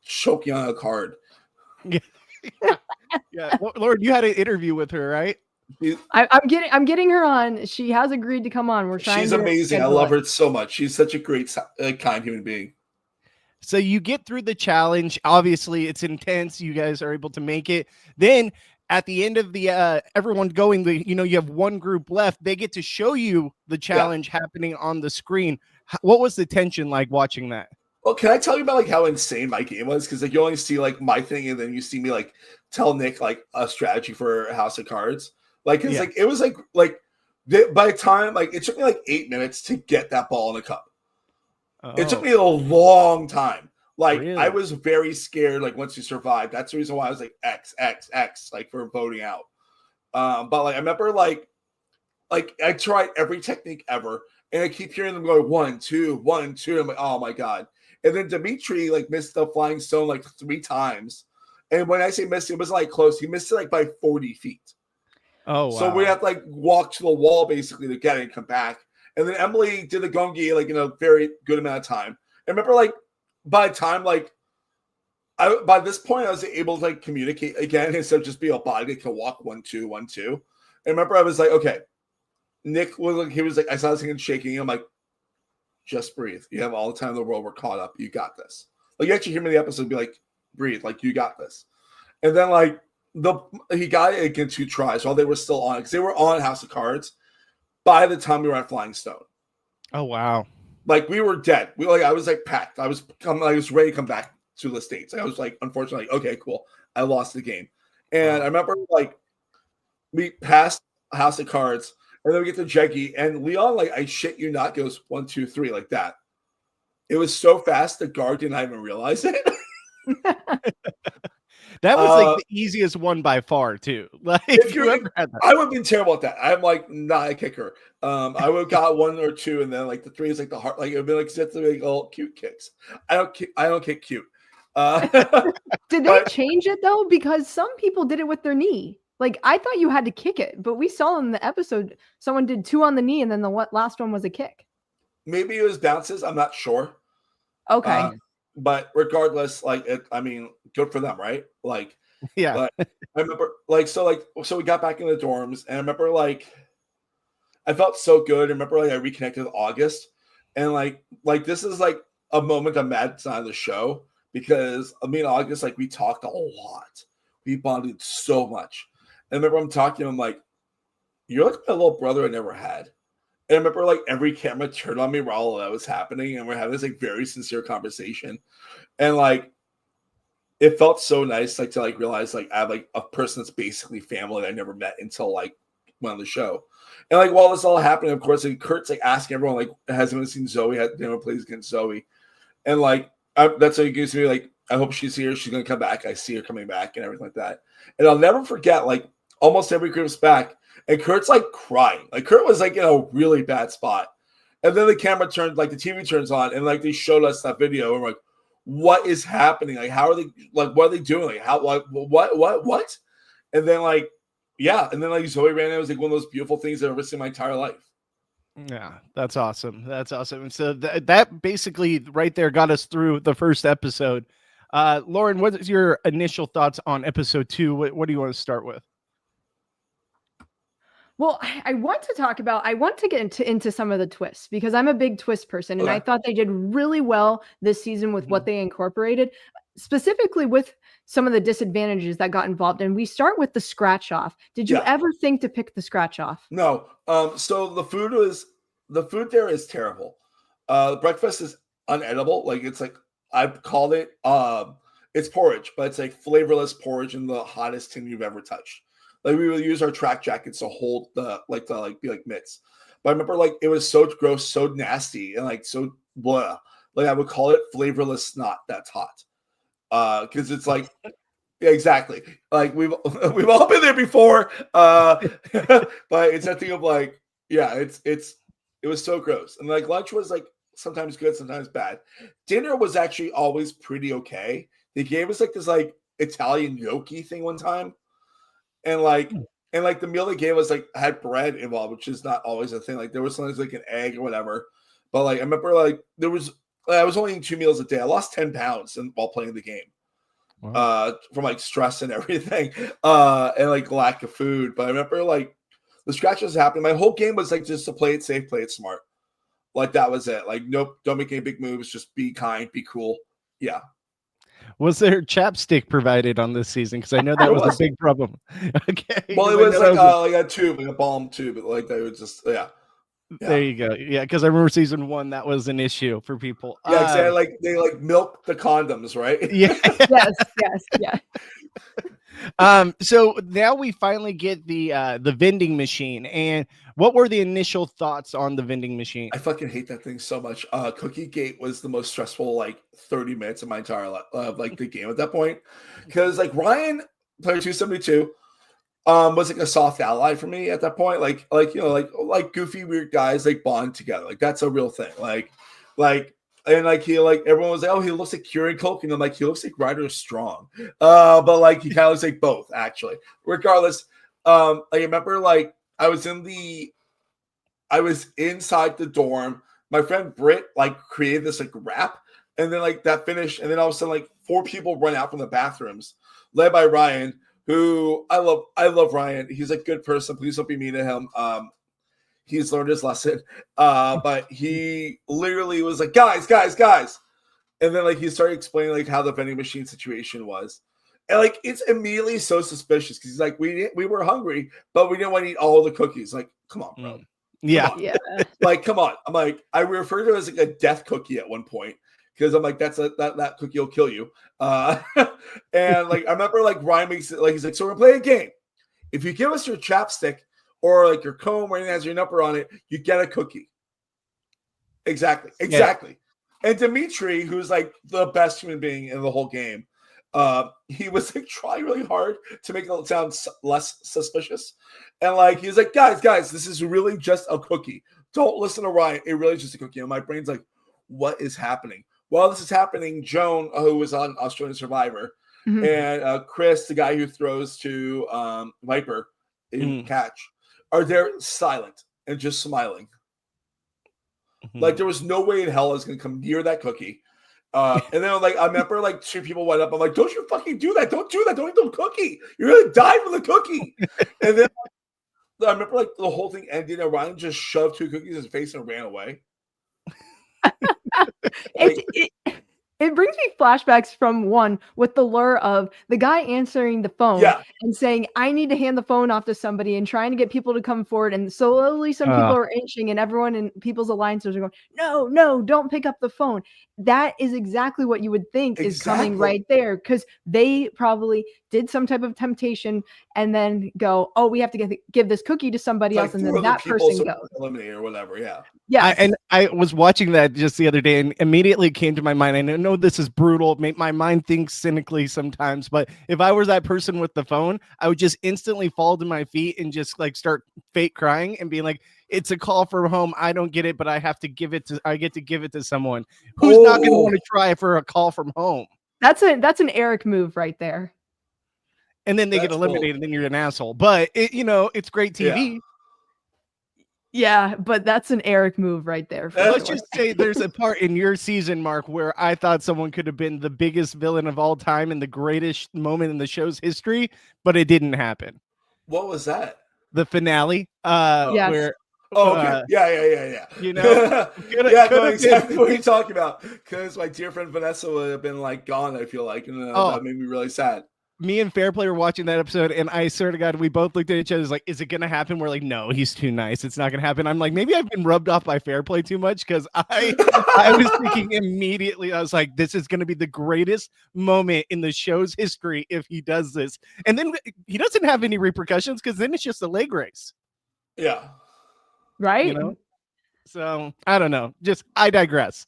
choking on a card. Yeah. Lord, you had an interview with her, right? I'm getting her on. She has agreed to come on. We're trying. She's amazing. I love her so much. She's such a great, kind human being. So you get through the challenge. Obviously, it's intense. You guys are able to make it. Then at the end of the everyone going, you have one group left. They get to show you the challenge happening on the screen. What was the tension like watching that? Well, can I tell you about like how insane my game was? Because like you only see like my thing, and then you see me like tell Nick like a strategy for House of Cards. Like it's like it was like by the time like it took me like 8 minutes to get that ball in the cup. It took me a long time. Like I was very scared. Like once you survive, that's the reason why I was like X like for voting out. But like I remember like I tried every technique ever, and I keep hearing them go 1, 2, 1, 2. I'm like, oh my god. And then Dimitri like missed the flying stone like 3 times. And when I say missed, it was like close. He missed it like by 40 feet. Oh, wow. So we have to like walk to the wall basically to get it and come back. And then Emily did the gongi like in a very good amount of time. I remember like by the time like by this point I was able to like communicate again instead of just be a body that can walk 1, 2, 1, 2. And I remember I was like, okay. Nick was like, he was like, I saw this thing shaking. I'm like, just breathe. You have all the time in the world. We're caught up. You got this. Like you actually hear me in the episode be like, breathe. Like you got this. And then like he got it again 2 tries while they were still on it because they were on House of Cards by the time we were at Flying Stone. Oh wow! Like we were dead. I was like packed. I was ready to come back to the States. I was like, unfortunately, okay, cool. I lost the game. And I remember like we passed House of Cards. And then we get to Jeggy, and Leon, like, I shit you not, goes 1, 2, 3 like that. It was so fast, the guard didn't even realize it. That was like the easiest one by far, too. Like, if you ever had that. I would have been terrible at that. I'm like, not a kicker. I would have got 1 or 2, and then like the 3 is like the heart. Like it would be like such like all cute kicks. I don't kick cute. Did they change it though? Because some people did it with their knee. Like, I thought you had to kick it, but we saw in the episode, someone did 2 on the knee, and then the last one was a kick. Maybe it was bounces. I'm not sure. Okay. But regardless, like, I mean, good for them, right? Like, yeah. I remember, so we got back in the dorms, and I remember, like, I felt so good. I remember, like, I reconnected with August, and, like this is, like, a moment I'm mad it's not on the show, because me and August, like, we talked a lot. We bonded so much. And I remember I'm talking to him like, you're like my little brother I never had. And I remember like every camera turned on me while all that was happening. And we're having this like very sincere conversation. And like, it felt so nice like to like realize like I have like a person that's basically family that I never met until like went on the show. And like while this all happening, of course, like Kurt's like asking everyone like, has anyone seen Zoe? Has anyone plays against Zoe? And like, that's what he gives me like, I hope she's here. She's going to come back. I see her coming back and everything like that. And I'll never forget, like, almost every group's back. And Kurt's, like, crying. Like, Kurt was, like, in a really bad spot. And then the camera turns, like, the TV turns on. And, like, they showed us that video. And we're like, what is happening? Like, how are they, like, what are they doing? Like, how, like, what? And then, like, yeah. And then, like, Zoe ran in. It was, like, one of those beautiful things I've ever seen in my entire life. Yeah, that's awesome. That's awesome. And so that basically right there got us through the first episode. Lauren, what is your initial thoughts on episode 2? What do you want to start with? Well, I want to get into some of the twists because I'm a big twist person, and I thought they did really well this season with what they incorporated, specifically with some of the disadvantages that got involved. And we start with the scratch off. Did you ever think to pick the scratch off? No. So the food there is terrible. The breakfast is unedible. Like it's like I've called it it's porridge, but it's like flavorless porridge in the hottest tin you've ever touched. Like we would use our track jackets to hold be like mitts. But I remember like it was so gross, so nasty, and like so blah. Like I would call it flavorless snot that's hot. Because it's like yeah, exactly. Like we've all been there before. But it's that thing of like, yeah, it was so gross. And like lunch was like sometimes good, sometimes bad. Dinner was actually always pretty okay. They gave us like this like Italian gnocchi thing one time. And like the meal they gave us like had bread involved, which is not always a thing. Like there was sometimes like an egg or whatever. But like I remember like I was only eating 2 meals a day. I lost 10 pounds while playing the game. Wow. From like stress and everything. And like lack of food. But I remember like the scratches happened. My whole game was like just to play it safe, play it smart. Like that was it. Like nope, don't make any big moves, just be kind, be cool. Yeah. Was there chapstick provided on this season? Because I know that was a big problem. Okay. Well, it was like a tube, like a balm tube. Like they would just There you go. Yeah, because I remember season 1 that was an issue for people. Yeah, exactly. They milk the condoms, right? Yeah. yes. So now we finally get the vending machine. And what were the initial thoughts on the vending machine? I fucking hate that thing so much. Cookie Gate was the most stressful like 30 minutes of my entire life, like the game at that point, because like Ryan, player 272. Was like a soft ally for me at that point. Like you know, like goofy weird guys like bond together. Like that's a real thing. And like he like everyone was like, oh, he looks like Kieran Culkin. And I'm like, he looks like Ryder Strong. But like he kind of looks like both actually. Regardless, I remember like I was inside the dorm. My friend Britt like created this like rap, and then like that finished, and then all of a sudden like 4 people run out from the bathrooms, led by Ryan. Who I love Ryan. He's a good person. Please don't be mean to him. He's learned his lesson. But he literally was like, guys. And then like he started explaining like how the vending machine situation was. And like it's immediately so suspicious because he's like, we were hungry, but we didn't want to eat all the cookies. Like, come on, bro. Yeah. Like, come on. I'm like, I referred to it as like a death cookie at one point. Because I'm like, that cookie will kill you. And like I remember like Ryan makes it like he's like, so we're gonna play a game. If you give us your chapstick or like your comb or anything that has your number on it, you get a cookie. Exactly. Yeah. And Dimitri, who's like the best human being in the whole game, he was like trying really hard to make it sound less suspicious. And like he's like, guys, this is really just a cookie. Don't listen to Ryan. It really is just a cookie. And my brain's like, what is happening? While this is happening, Joan, who was on Australian Survivor, and Chris, the guy who throws to Viper in catch, are there silent and just smiling. Like there was no way in hell I was going to come near that cookie. And then like I remember like 2 people went up. I'm like, don't you fucking do that. Don't do that. Don't eat the cookie. You're going to die from the cookie. And then I remember like the whole thing ended and Ryan just shoved 2 cookies in his face and ran away. It brings me flashbacks from one with the lure of the guy answering the phone and saying, I need to hand the phone off to somebody and trying to get people to come forward. And slowly some people are inching and everyone in people's alliances are going, no, don't pick up the phone. That is exactly what you would think is coming right there because they probably did some type of temptation and then go, oh, we have to give this cookie to somebody else. And then that person goes. Eliminate or whatever. Yeah. Yeah. And I was watching that just the other day and immediately came to my mind. I know this is brutal. My mind thinks cynically sometimes, but if I was that person with the phone, I would just instantly fall to my feet and just like start fake crying and being like, it's a call from home. I don't get it, but I get to give it to someone who's not going to want to try for a call from home. That's an Eric move right there. And then they get eliminated and then you're an asshole, but it's great TV. Yeah. Yeah, but that's an Eric move right there. Let's just say there's a part in your season, Mark, where I thought someone could have been the biggest villain of all time and the greatest moment in the show's history, but it didn't happen. What was that? the finale, Yes. where Oh, okay. Yeah. you know, Yeah, I know could've exactly been- what you're talking about. Because my dear friend Vanessa would have been like gone, I feel like, and Oh. that made me really sad. me and Fairplay were watching that episode, and I swear to God, we both looked at each other like, is it going to happen? We're like, no, he's too nice. It's not going to happen. I'm like, maybe I've been rubbed off by Fairplay too much, because I was thinking immediately, I was like, this is going to be the greatest moment in the show's history if he does this. And then he doesn't have any repercussions, because then it's just a leg race. Yeah. Right? You know? So I don't know. Just I digress.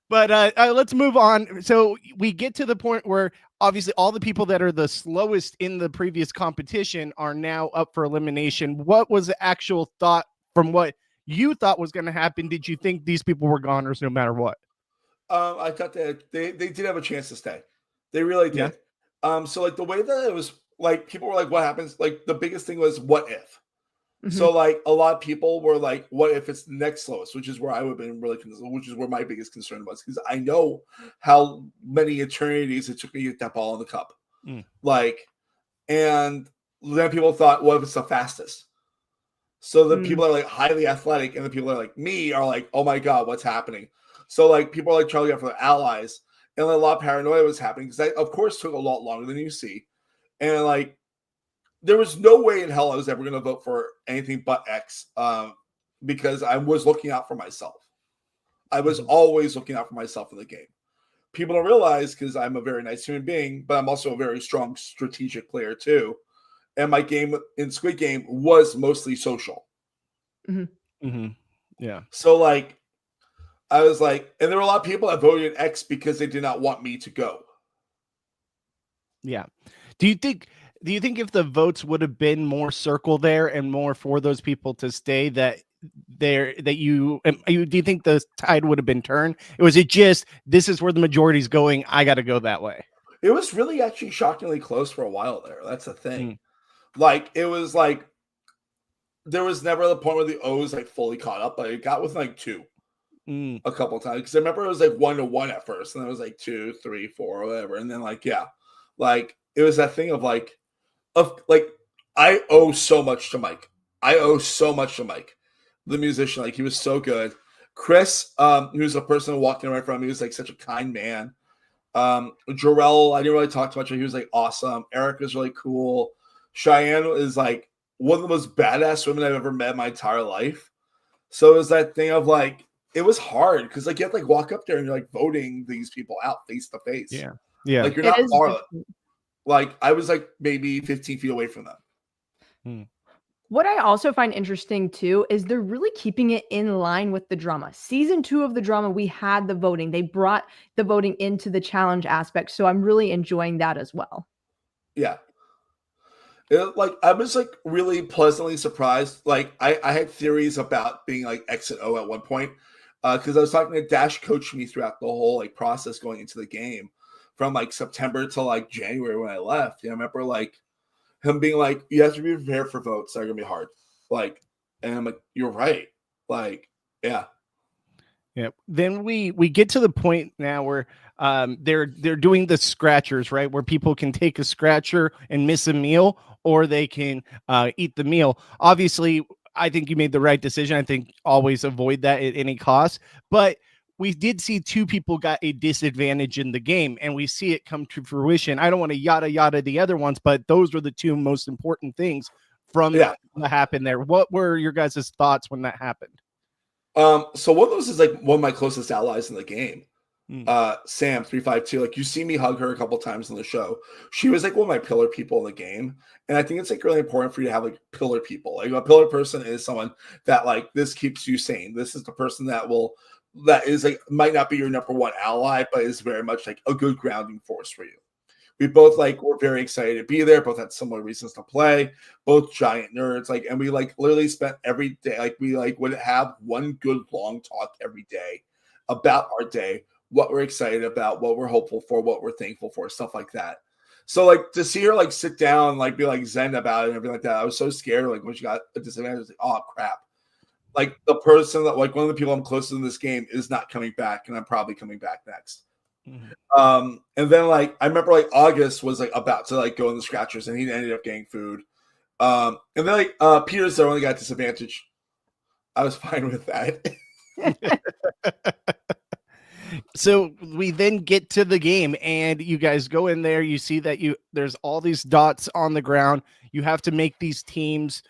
But let's move on. So we get to the point where obviously all the people that are the slowest in the previous competition are now up for elimination. What was the actual thought from what you thought was going to happen? Did you think these people were goners no matter what? I thought that they did have a chance to stay. They really did. Yeah. So like the way that it was, like people were like, what happens? Like the biggest thing was what if? Mhm. So like a lot of people were like, what if it's the next slowest, which is where I would have been really concerned, which is where my biggest concern was, because I know how many eternities it took me to get that ball in the cup. Like, and then people thought, what if it's the fastest? So the people are like highly athletic, and the people that are like me are like, oh my God, what's happening? So like people are like trying to get for their allies, and like, a lot of paranoia was happening, because that of course took a lot longer than you see. And like there was no way in hell I was ever going to vote for anything but X, because I was looking out for myself. I was always looking out for myself in the game. People don't realize, because I'm a very nice human being, but I'm also a very strong strategic player too. And my game in Squid Game was mostly social. Yeah. So like, I was like, and there were a lot of people that voted X because they did not want me to go. Yeah. Do you think if the votes would have been more circle there and more for those people to stay, do you think the tide would have been turned? Or was it just, this is where the majority is going, I got to go that way? It was really actually shockingly close for a while there. That's the thing. Like, it was like, there was never the point where the O's like fully caught up, but it got with like 2 a couple of times. Because I remember it was like 1-1 at first, and then it was like 2, 3, 4, or whatever. And then like, yeah, like it was that thing of like, I owe so much to Mike. The musician. Like, he was so good. Chris, who's a person walking right from me, he was like such a kind man. Jarrell, I didn't really talk too much, but he was like awesome. Eric was really cool. Cheyenne is like one of the most badass women I've ever met in my entire life. So it was that thing of like, it was hard because like you have to like walk up there and you're like voting these people out face to face. Yeah. Like you're not far. Like I was like maybe 15 feet away from them. What I also find interesting too is they're really keeping it in line with the drama. Season 2 of the drama, we had the voting. They brought the voting into the challenge aspect. So I'm really enjoying that as well. Yeah. Like I was like really pleasantly surprised. Like I had theories about being like X and O at one point, because I was talking to Dash, coaching me throughout the whole like process going into the game from like September to like January when I left. I remember like him being like, you have to be prepared for votes. They're gonna be hard. Like, and I'm like, you're right. Like, yeah. Yeah. Then we get to the point now where they're doing the scratchers, right? Where people can take a scratcher and miss a meal, or they can eat the meal. Obviously, I think you made the right decision. I think always avoid that at any cost. But we did see 2 people got a disadvantage in the game, and we see it come to fruition. I don't want to yada the other ones, but those were the 2 most important things from what happened there. What were your guys' thoughts when that happened? So one of those is like one of my closest allies in the game. Sam 352. Like you see me hug her a couple times in the show. She was like one of my pillar people in the game. And I think it's like really important for you to have like pillar people. Like a pillar person is someone that like this keeps you sane. This is the person that is like might not be your number one ally, but is very much like a good grounding force for you. We both like were very excited to be there, both had similar reasons to play, both giant nerds, like, and we like literally spent every day, like we like would have one good long talk every day about our day, what we're excited about, what we're hopeful for, what we're thankful for, stuff like that. So like to see her like sit down, like be like zen about it and everything like that, I was so scared. Like when she got a disadvantage, I was like, oh crap. Like the person that like one of the people I'm closest in this game is not coming back, and I'm probably coming back next. And then like I remember like August was like about to like go in the scratchers, and he ended up getting food. And then Peter's the only guy at disadvantage. I was fine with that. So we then get to the game, and you guys go in there. You see that there's all these dots on the ground. You have to make these teams.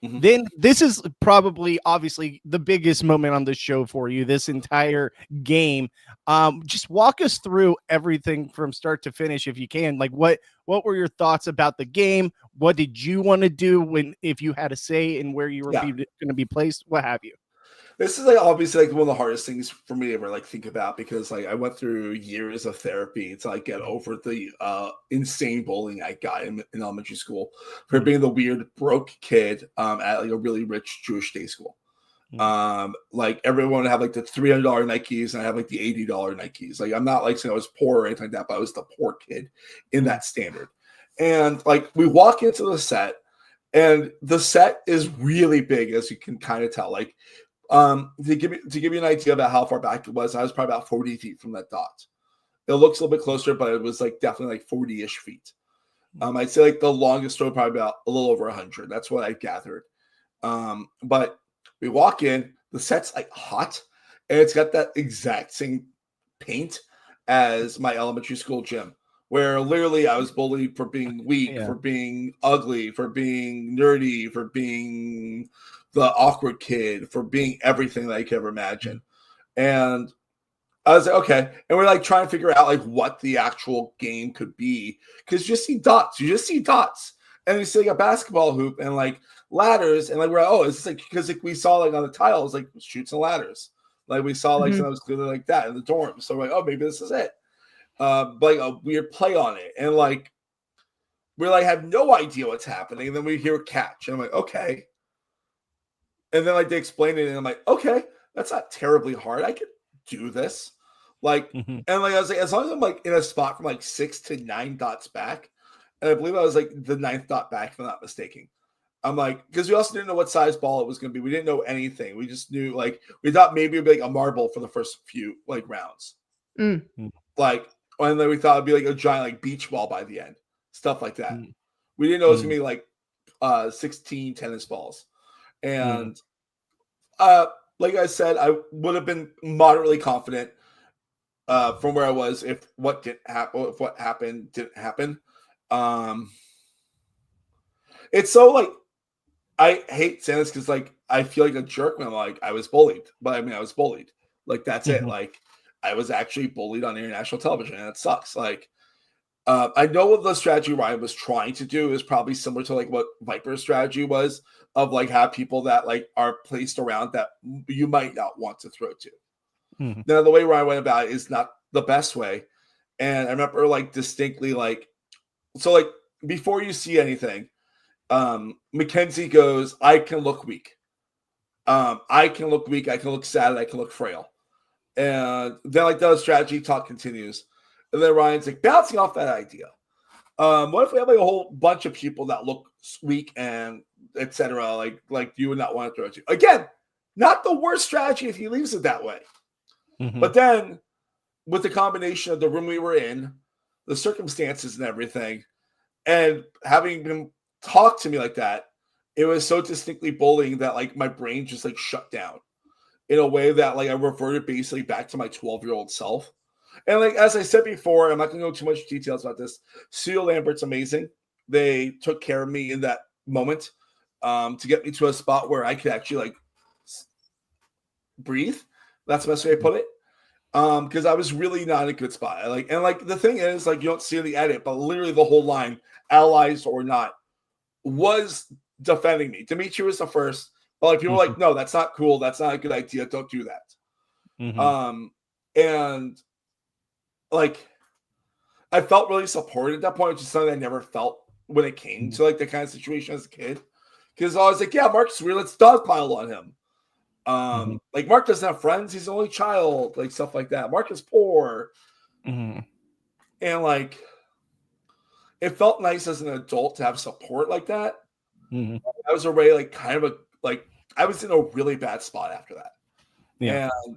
Mhm. Then this is probably, obviously, the biggest moment on the show for you, this entire game. Just walk us through everything from start to finish, if you can. Like, what were your thoughts about the game? What did you want to do if you had a say in where you were going to be placed? What have you? This is obviously one of the hardest things for me to ever think about, because I went through years of therapy to get over the insane bullying I got in elementary school for being the weird broke kid at a really rich Jewish day school. Everyone would have the $300 Nikes, and I have the $80 Nikes. I'm not saying I was poor or anything like that, but I was the poor kid in that standard. And we walk into the set, and the set is really big, as you can kind of tell. To give you an idea about how far back it was, I was probably about 40 feet from that dot. It looks a little bit closer, but it was definitely 40-ish feet. I'd say the longest row probably about a little over 100. That's what I gathered. But we walk in, the set's hot, and it's got that exact same paint as my elementary school gym, where literally I was bullied for being weak, for being ugly, for being nerdy, for being the awkward kid, for being everything that I could ever imagine. And I was okay. And we're trying to figure out what the actual game could be. Because you just see dots. And you see a basketball hoop and ladders. And we're it's because we saw on the tiles, shoots and ladders. We saw something that was clearly that in the dorm. So we're maybe this is it. A weird play on it. And we're have no idea what's happening. And then we hear a catch. And I'm okay. And then they explain it, and I'm okay, that's not terribly hard. I could do this. And I was as long as I'm in a spot from 6 to 9 dots back, and I believe I was the 9th dot back, if I'm not mistaken. I'm because we also didn't know what size ball it was going to be. We didn't know anything. We just knew we thought maybe it'd be a marble for the first few rounds. And then we thought it'd be a giant beach ball by the end, stuff like that. We didn't know it was gonna be 16 tennis balls. And like I said, I would have been moderately confident from where I was if what happened didn't happen. It's so I hate saying this because I feel like a jerk when I'm I was bullied, but I mean I was bullied. That's it. I was actually bullied on international television, and it sucks. I know what the strategy Ryan was trying to do is probably similar to what Viper's strategy was, of have people that are placed around that you might not want to throw to. Now the way Ryan went about it is not the best way. And I remember distinctly before you see anything, Mackenzie goes, I can look weak. I can look weak, I can look sad, I can look frail. And then the strategy talk continues. And then Ryan's bouncing off that idea. What if we have a whole bunch of people that look weak and etc. Like you would not want to throw it to? Again, not the worst strategy if he leaves it that way. But then with the combination of the room we were in, the circumstances and everything, and having him talk to me like that, it was so distinctly bullying that my brain just shut down in a way that I reverted basically back to my 12-year-old self. And as I said before, I'm not going to go too much details about this. Seal Lambert's amazing. They took care of me in that moment to get me to a spot where I could actually breathe. That's the best way to put it. Because I was really not in a good spot. The thing is, you don't see the edit, but literally the whole line, allies or not, was defending me. Dimitri was the first, but people were no, that's not cool. That's not a good idea. Don't do that. And I felt really supported at that point, which is something I never felt when it came to the kind of situation as a kid. Because I was yeah, Mark's weird, let's dogpile on him. Mark doesn't have friends, he's an only child, stuff like that. Mark is poor. And it felt nice as an adult to have support like that. I was already kind of I was in a really bad spot after that. And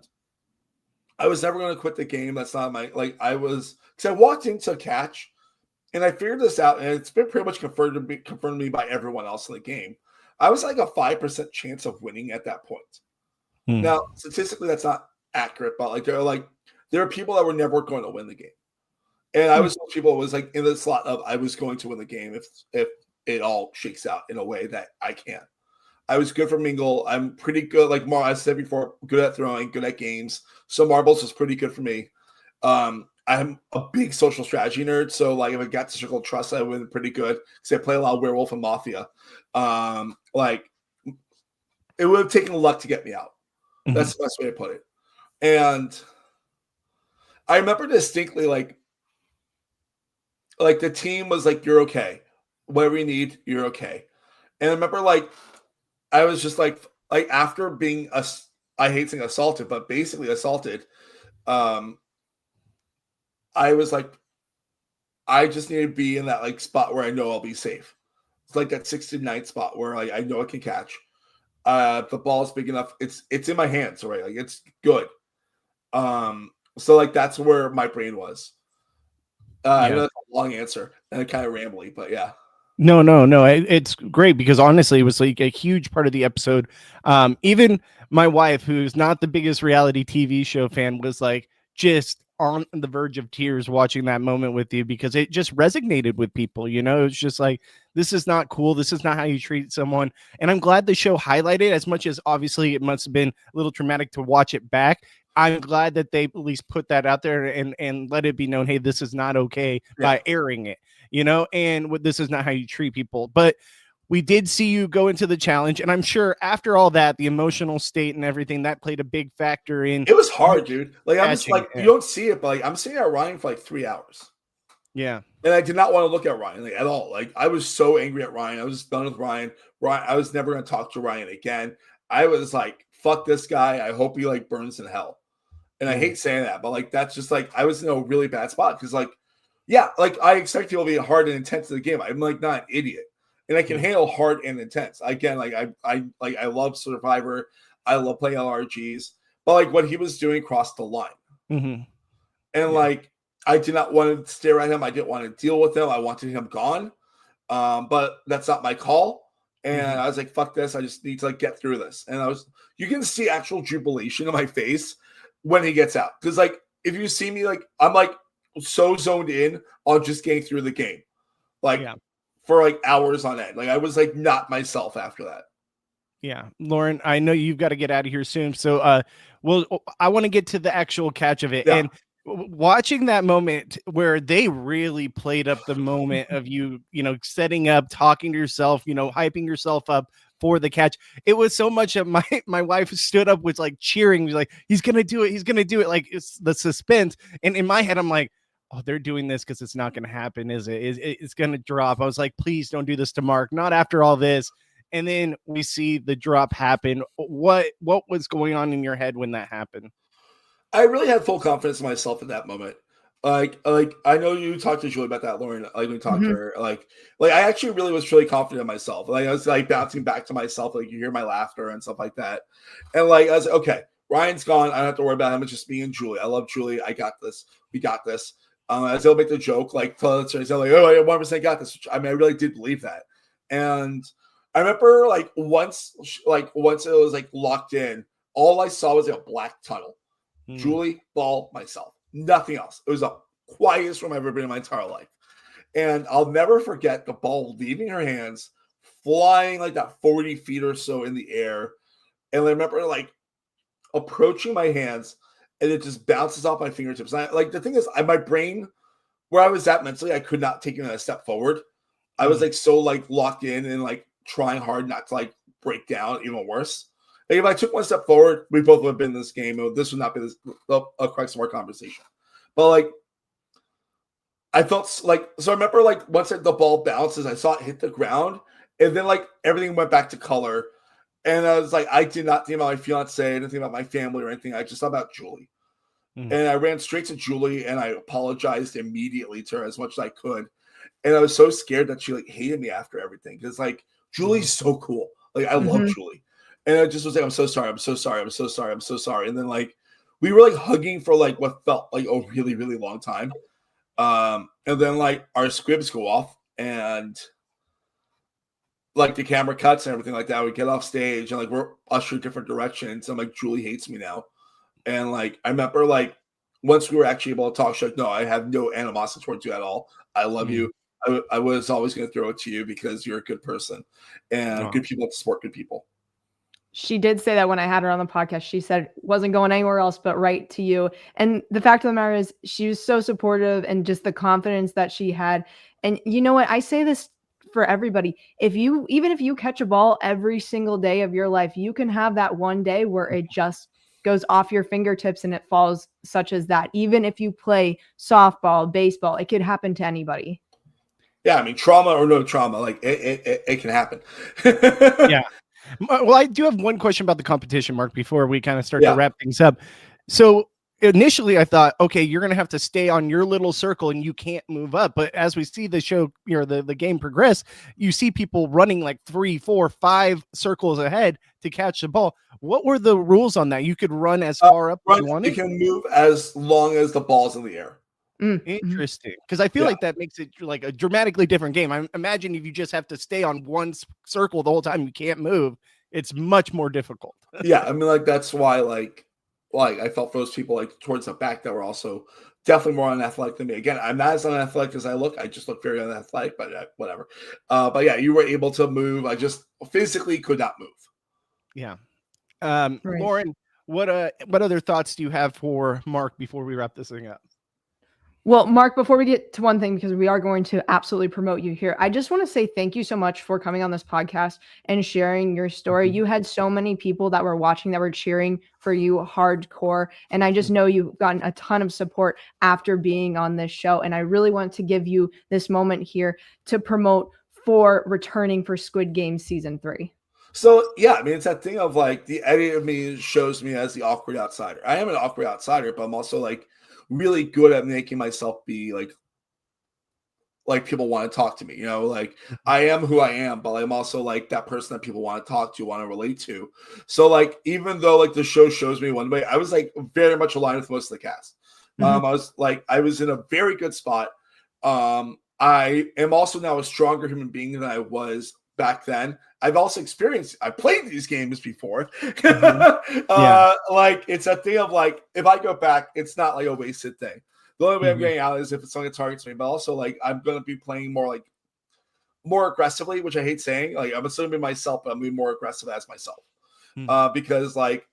I was never going to quit the game. That's not my I was, because I walked into a catch and I figured this out, and it's been pretty much confirmed to me by everyone else in the game. I was like a 5% chance of winning at that point. Now, statistically, that's not accurate, but like there are people that were never going to win the game, and I was those people who was like in the slot of I was going to win the game if it all shakes out in a way that I can. I was good for Mingle. I'm pretty good. Like I said before, good at throwing, good at games. So marbles was pretty good for me. I'm a big social strategy nerd. So like if I got to circle of trust, I would have been pretty good because I play a lot of Werewolf and Mafia. Like it would have taken luck to get me out. That's the best way to put it. And I remember distinctly like the team was like, you're okay. Whatever you need, you're okay. And I remember like I was just like after being I hate saying assaulted, but basically assaulted. I was like, I just need to be in that like spot where I know I'll be safe. It's like that 69 spot where I know I can catch. The ball is big enough. It's in my hands, right? Like it's good. So like that's where my brain was. I know that's a long answer and kind of rambly, but yeah. No. It's great because honestly, it was like a huge part of the episode. Even my wife, who's not the biggest reality TV show fan, was like just on the verge of tears watching that moment with you because it just resonated with people. You know, it's just like, this is not cool. This is not how you treat someone. And I'm glad the show highlighted, as much as obviously it must have been a little traumatic to watch it back. I'm glad that they at least put that out there and let it be known, hey, this is not okay by airing it, you know, and this is not how you treat people. But we did see you go into the challenge, and I'm sure after all that, the emotional state and everything that played a big factor in. It was hard, dude. Like I'm just like, you don't see it, but like I'm sitting at Ryan for like 3 hours. Yeah. And I did not want to look at Ryan like at all. Like I was so angry at Ryan. I was done with Ryan. I was never going to talk to Ryan again. I was like, fuck this guy. I hope he like burns in hell. And I hate saying that, but like that's just like I was in a really bad spot because like, yeah, like I expect people to be hard and intense in the game. I'm like not an idiot, and I can handle hard and intense. Again, like I love Survivor, I love playing LRGs, but like what he was doing crossed the line, and like I did not want to stare at him. I didn't want to deal with him. I wanted him gone, but that's not my call. And I was like, fuck this. I just need to like get through this. And you can see actual jubilation in my face when he gets out. Because like, if you see me, like, I'm like so zoned in on just getting through the game. Like for like hours on end. Like I was like not myself after that. Yeah. Lauren, I know you've got to get out of here soon. So I want to get to the actual catch of it. And watching that moment where they really played up the moment of you know, setting up, talking to yourself, you know, hyping yourself up for the catch. It was so much of my wife stood up, was like cheering, was like, he's gonna do it, he's gonna do it. Like it's the suspense. And in my head, I'm like, oh, they're doing this because it's not gonna happen, is it? It's gonna drop. I was like, please don't do this to Mark, not after all this. And then we see the drop happen. What was going on in your head when that happened? I really had full confidence in myself at that moment. Like I know you talked to Julie about that, Lauren. Like when you talked to her, like I actually really was really confident in myself. Like I was like bouncing back to myself. Like you hear my laughter and stuff like that. And like I was like, okay, Ryan's gone. I don't have to worry about him. It's just me and Julie. I love Julie. I got this. We got this. As they'll make the joke, like tell us, like, oh, I 100% got this. I mean, I really did believe that. And I remember like once it was like locked in, all I saw was like a black tunnel. Julie, ball, myself, nothing else. It was the quietest room I've ever been in my entire life. And I'll never forget the ball leaving her hands, flying like that 40 feet or so in the air. And I remember like approaching my hands and it just bounces off my fingertips. And like the thing is, my brain, where I was at mentally, I could not take a step forward. I was like so like locked in and like trying hard not to like break down even worse. Like if I took one step forward, we both would have been in this game. This would not be a crux of our conversation. But like, I felt like, so I remember like once the ball bounces, I saw it hit the ground, and then like everything went back to color. And I was like, I did not think about my fiance, I didn't think about my family or anything. I just thought about Julie. And I ran straight to Julie and I apologized immediately to her as much as I could. And I was so scared that she like hated me after everything. Because like Julie's so cool. Like I love Julie. And I just was like, I'm so sorry. I'm so sorry. I'm so sorry. I'm so sorry. And then like, we were like hugging for like what felt like a really, really long time. And then like our squibs go off and like the camera cuts and everything like that. We get off stage and like we're ushered different directions. And like Julie hates me now. And like I remember like once we were actually able to talk, she's like, no, I have no animosity towards you at all. I love you. I was always going to throw it to you because you're a good person and good people to support good people. She did say that when I had her on the podcast. She said wasn't going anywhere else but right to you. And the fact of the matter is she was so supportive and just the confidence that she had. And you know what? I say this for everybody. Even if you catch a ball every single day of your life, you can have that one day where it just goes off your fingertips and it falls, such as that. Even if you play softball, baseball, it could happen to anybody. Yeah, I mean, trauma or no trauma, like it can happen. Yeah. Well, I do have one question about the competition, Mark, before we kind of start to wrap things up. So initially I thought, okay, you're going to have to stay on your little circle and you can't move up. But as we see the show, the game progress, you see people running like 3, 4, 5 circles ahead to catch the ball. What were the rules on that? You could run as far up as you wanted? You can move as long as the ball's in the air. Interesting, because I feel like that makes it like a dramatically different game. I imagine if you just have to stay on one circle the whole time, you can't move. It's much more difficult. Yeah, I mean, like that's why, like I felt for those people like towards the back that were also definitely more unathletic than me. Again, I'm not as unathletic as I look. I just look very unathletic, but whatever. But yeah, you were able to move. I just physically could not move. Yeah. Right. Lauren, what other thoughts do you have for Mark before we wrap this thing up? Well, Mark, before we get to one thing, because we are going to absolutely promote you here, I just want to say thank you so much for coming on this podcast and sharing your story. You had so many people that were watching that were cheering for you hardcore. And I just know you've gotten a ton of support after being on this show. And I really want to give you this moment here to promote for returning for Squid Game season 3. So yeah, I mean, it's that thing of like the edit of me shows me as the awkward outsider. I am an awkward outsider, but I'm also like really good at making myself be like people want to talk to me, like I am who I am, but I'm also like that person that people want to talk to, want to relate to. So like, even though like the show shows me one way, I was like very much aligned with most of the cast. I was in a very good spot. I am also now a stronger human being than I was back then. I've also I played these games before. Like it's a thing of like, if I go back, it's not like a wasted thing. The only way I'm getting out is if it's something that targets me, but also like I'm going to be playing more aggressively, which I hate saying. Like I'm still going to be myself, but I'm going to be more aggressive as myself. Because like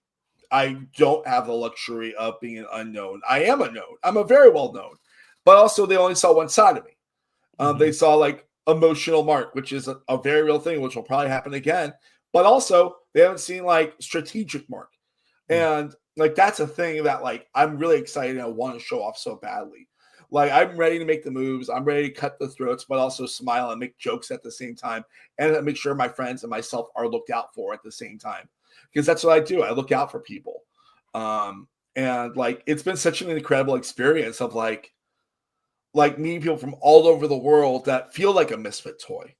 I don't have the luxury of being an unknown. I am unknown. I'm a very well known, but also they only saw one side of me. They saw like emotional Mark, which is a very real thing, which will probably happen again. But also they haven't seen like strategic Mark. And like that's a thing that like I'm really excited and I want to show off so badly. Like I'm ready to make the moves, I'm ready to cut the throats, but also smile and make jokes at the same time, and make sure my friends and myself are looked out for at the same time. Because that's what I do. I look out for people. And like it's been such an incredible experience of like meeting people from all over the world that feel like a misfit toy.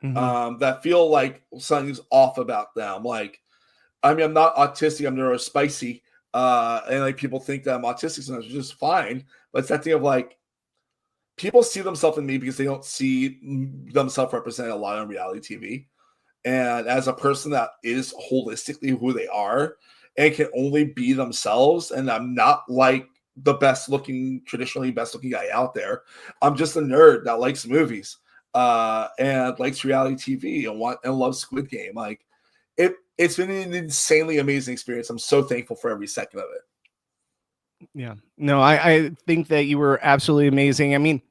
That feel like something's off about them. Like, I mean, I'm not autistic, I'm neurospicy. And like people think that I'm autistic sometimes, which is fine. But it's that thing of like people see themselves in me because they don't see themselves represented a lot on reality TV. And as a person that is holistically who they are and can only be themselves, and I'm not like the traditionally best looking guy out there. I'm just a nerd that likes movies and likes reality TV and loves Squid Game. Like it's been an insanely amazing experience. I'm so thankful for every second of it. Yeah, no, I think that you were absolutely amazing. I mean,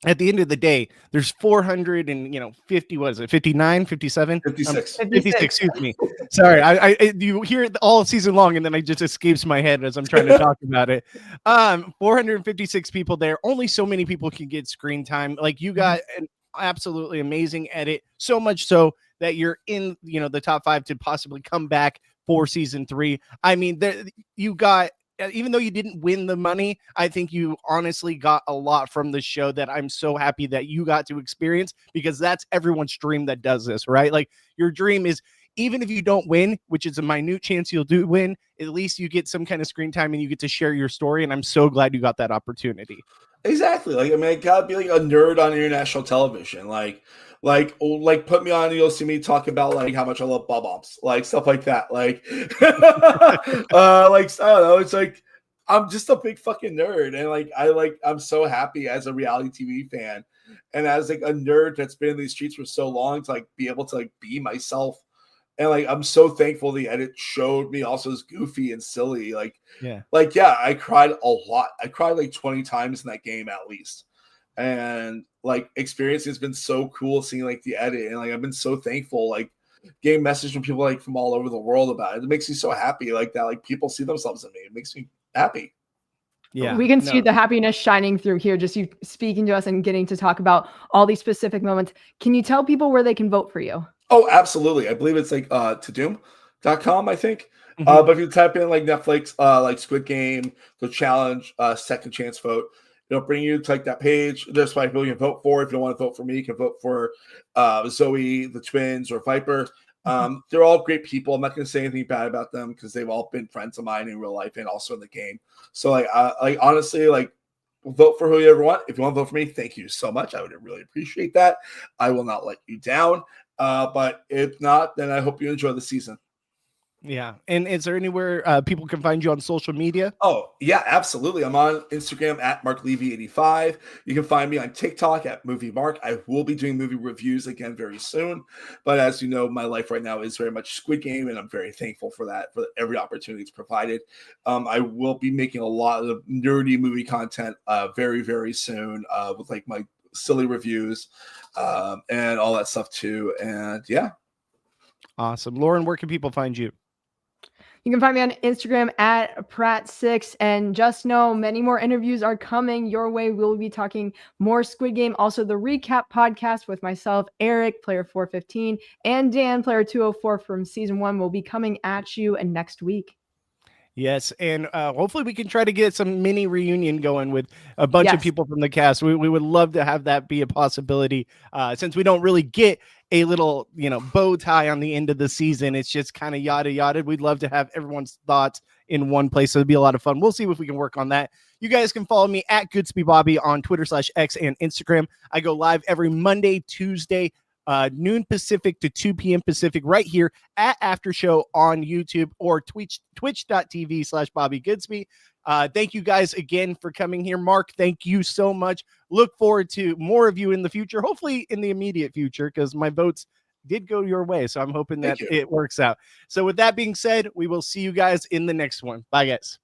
at the end of the day, there's 450, what is it, 59, 57? 56. 56, excuse me. Sorry, I you hear it all season long, and then it just escapes my head as I'm trying to talk about it. 456 people there. Only so many people can get screen time. Like you got an absolutely amazing edit, so much so that you're in, the top 5 to possibly come back for season 3. I mean, you got, even though you didn't win the money, I think you honestly got a lot from the show that I'm so happy that you got to experience, because that's everyone's dream that does this, right? Like your dream is, even if you don't win, which is a minute chance you'll do win, at least you get some kind of screen time and you get to share your story. And I'm so glad you got that opportunity. Exactly. Like, I mean, I gotta be like a nerd on international television. Like put me on, you'll see me talk about like how much I love bumps, like stuff like that. Like, like I don't know. It's like I'm just a big fucking nerd, and I'm so happy as a reality TV fan, and as like a nerd that's been in these streets for so long to like be able to like be myself. And like I'm so thankful the edit showed me also as goofy and silly. Yeah. Yeah, I cried a lot. I cried like 20 times in that game at least. And like experience has been so cool seeing like the edit, and like I've been so thankful, like getting messages from people like from all over the world about it. It makes me so happy like that, like people see themselves in me. It makes me happy. Yeah. We can see the happiness shining through here, just you speaking to us and getting to talk about all these specific moments. Can you tell people where they can vote for you? Oh, absolutely. I believe it's like todoom.com, I think. Mhm. But if you type in like Netflix, like Squid Game, the challenge, second chance vote, it'll bring you to like that page. There's 5 people you can vote for. If you don't want to vote for me, you can vote for Zoe, the twins, or Viper. They're all great people. I'm not going to say anything bad about them because they've all been friends of mine in real life and also in the game. So like honestly, like vote for who you ever want. If you want to vote for me, thank you so much. I would really appreciate that. I will not let you down. But if not, then I hope you enjoy the season. Yeah. And is there anywhere people can find you on social media? Oh, yeah, absolutely. I'm on Instagram at Mark Levy 85. You can find me on TikTok at Movie Mark. I will be doing movie reviews again very soon. But as you know, my life right now is very much Squid Game, and I'm very thankful for that, for every opportunity it's provided. I will be making a lot of nerdy movie content very, very soon with like my silly reviews and all that stuff too. And yeah. Awesome. Lauren, where can people find you? You can find me on Instagram at Pratt6, and just know many more interviews are coming your way. We'll be talking more Squid Game. Also, the recap podcast with myself, Eric, Player 415, and Dan, Player 204 from season 1 will be coming at you next week. Yes, and hopefully we can try to get some mini reunion going with a bunch of people from the cast. We would love to have that be a possibility since we don't really get a little, bow tie on the end of the season. It's just kind of yada yada. We'd love to have everyone's thoughts in one place. So it'd be a lot of fun. We'll see if we can work on that. You guys can follow me at GoodsbyBobby on Twitter/X and Instagram. I go live every Monday, Tuesday, noon Pacific to 2 p.m. Pacific right here at After Show on YouTube or twitch.tv/Bobby Goodsby. Thank you guys again for coming here. Mark, thank you so much. Look forward to more of you in the future, hopefully in the immediate future, because my votes did go your way. So I'm hoping that it works out. So with that being said, we will see you guys in the next one. Bye, guys.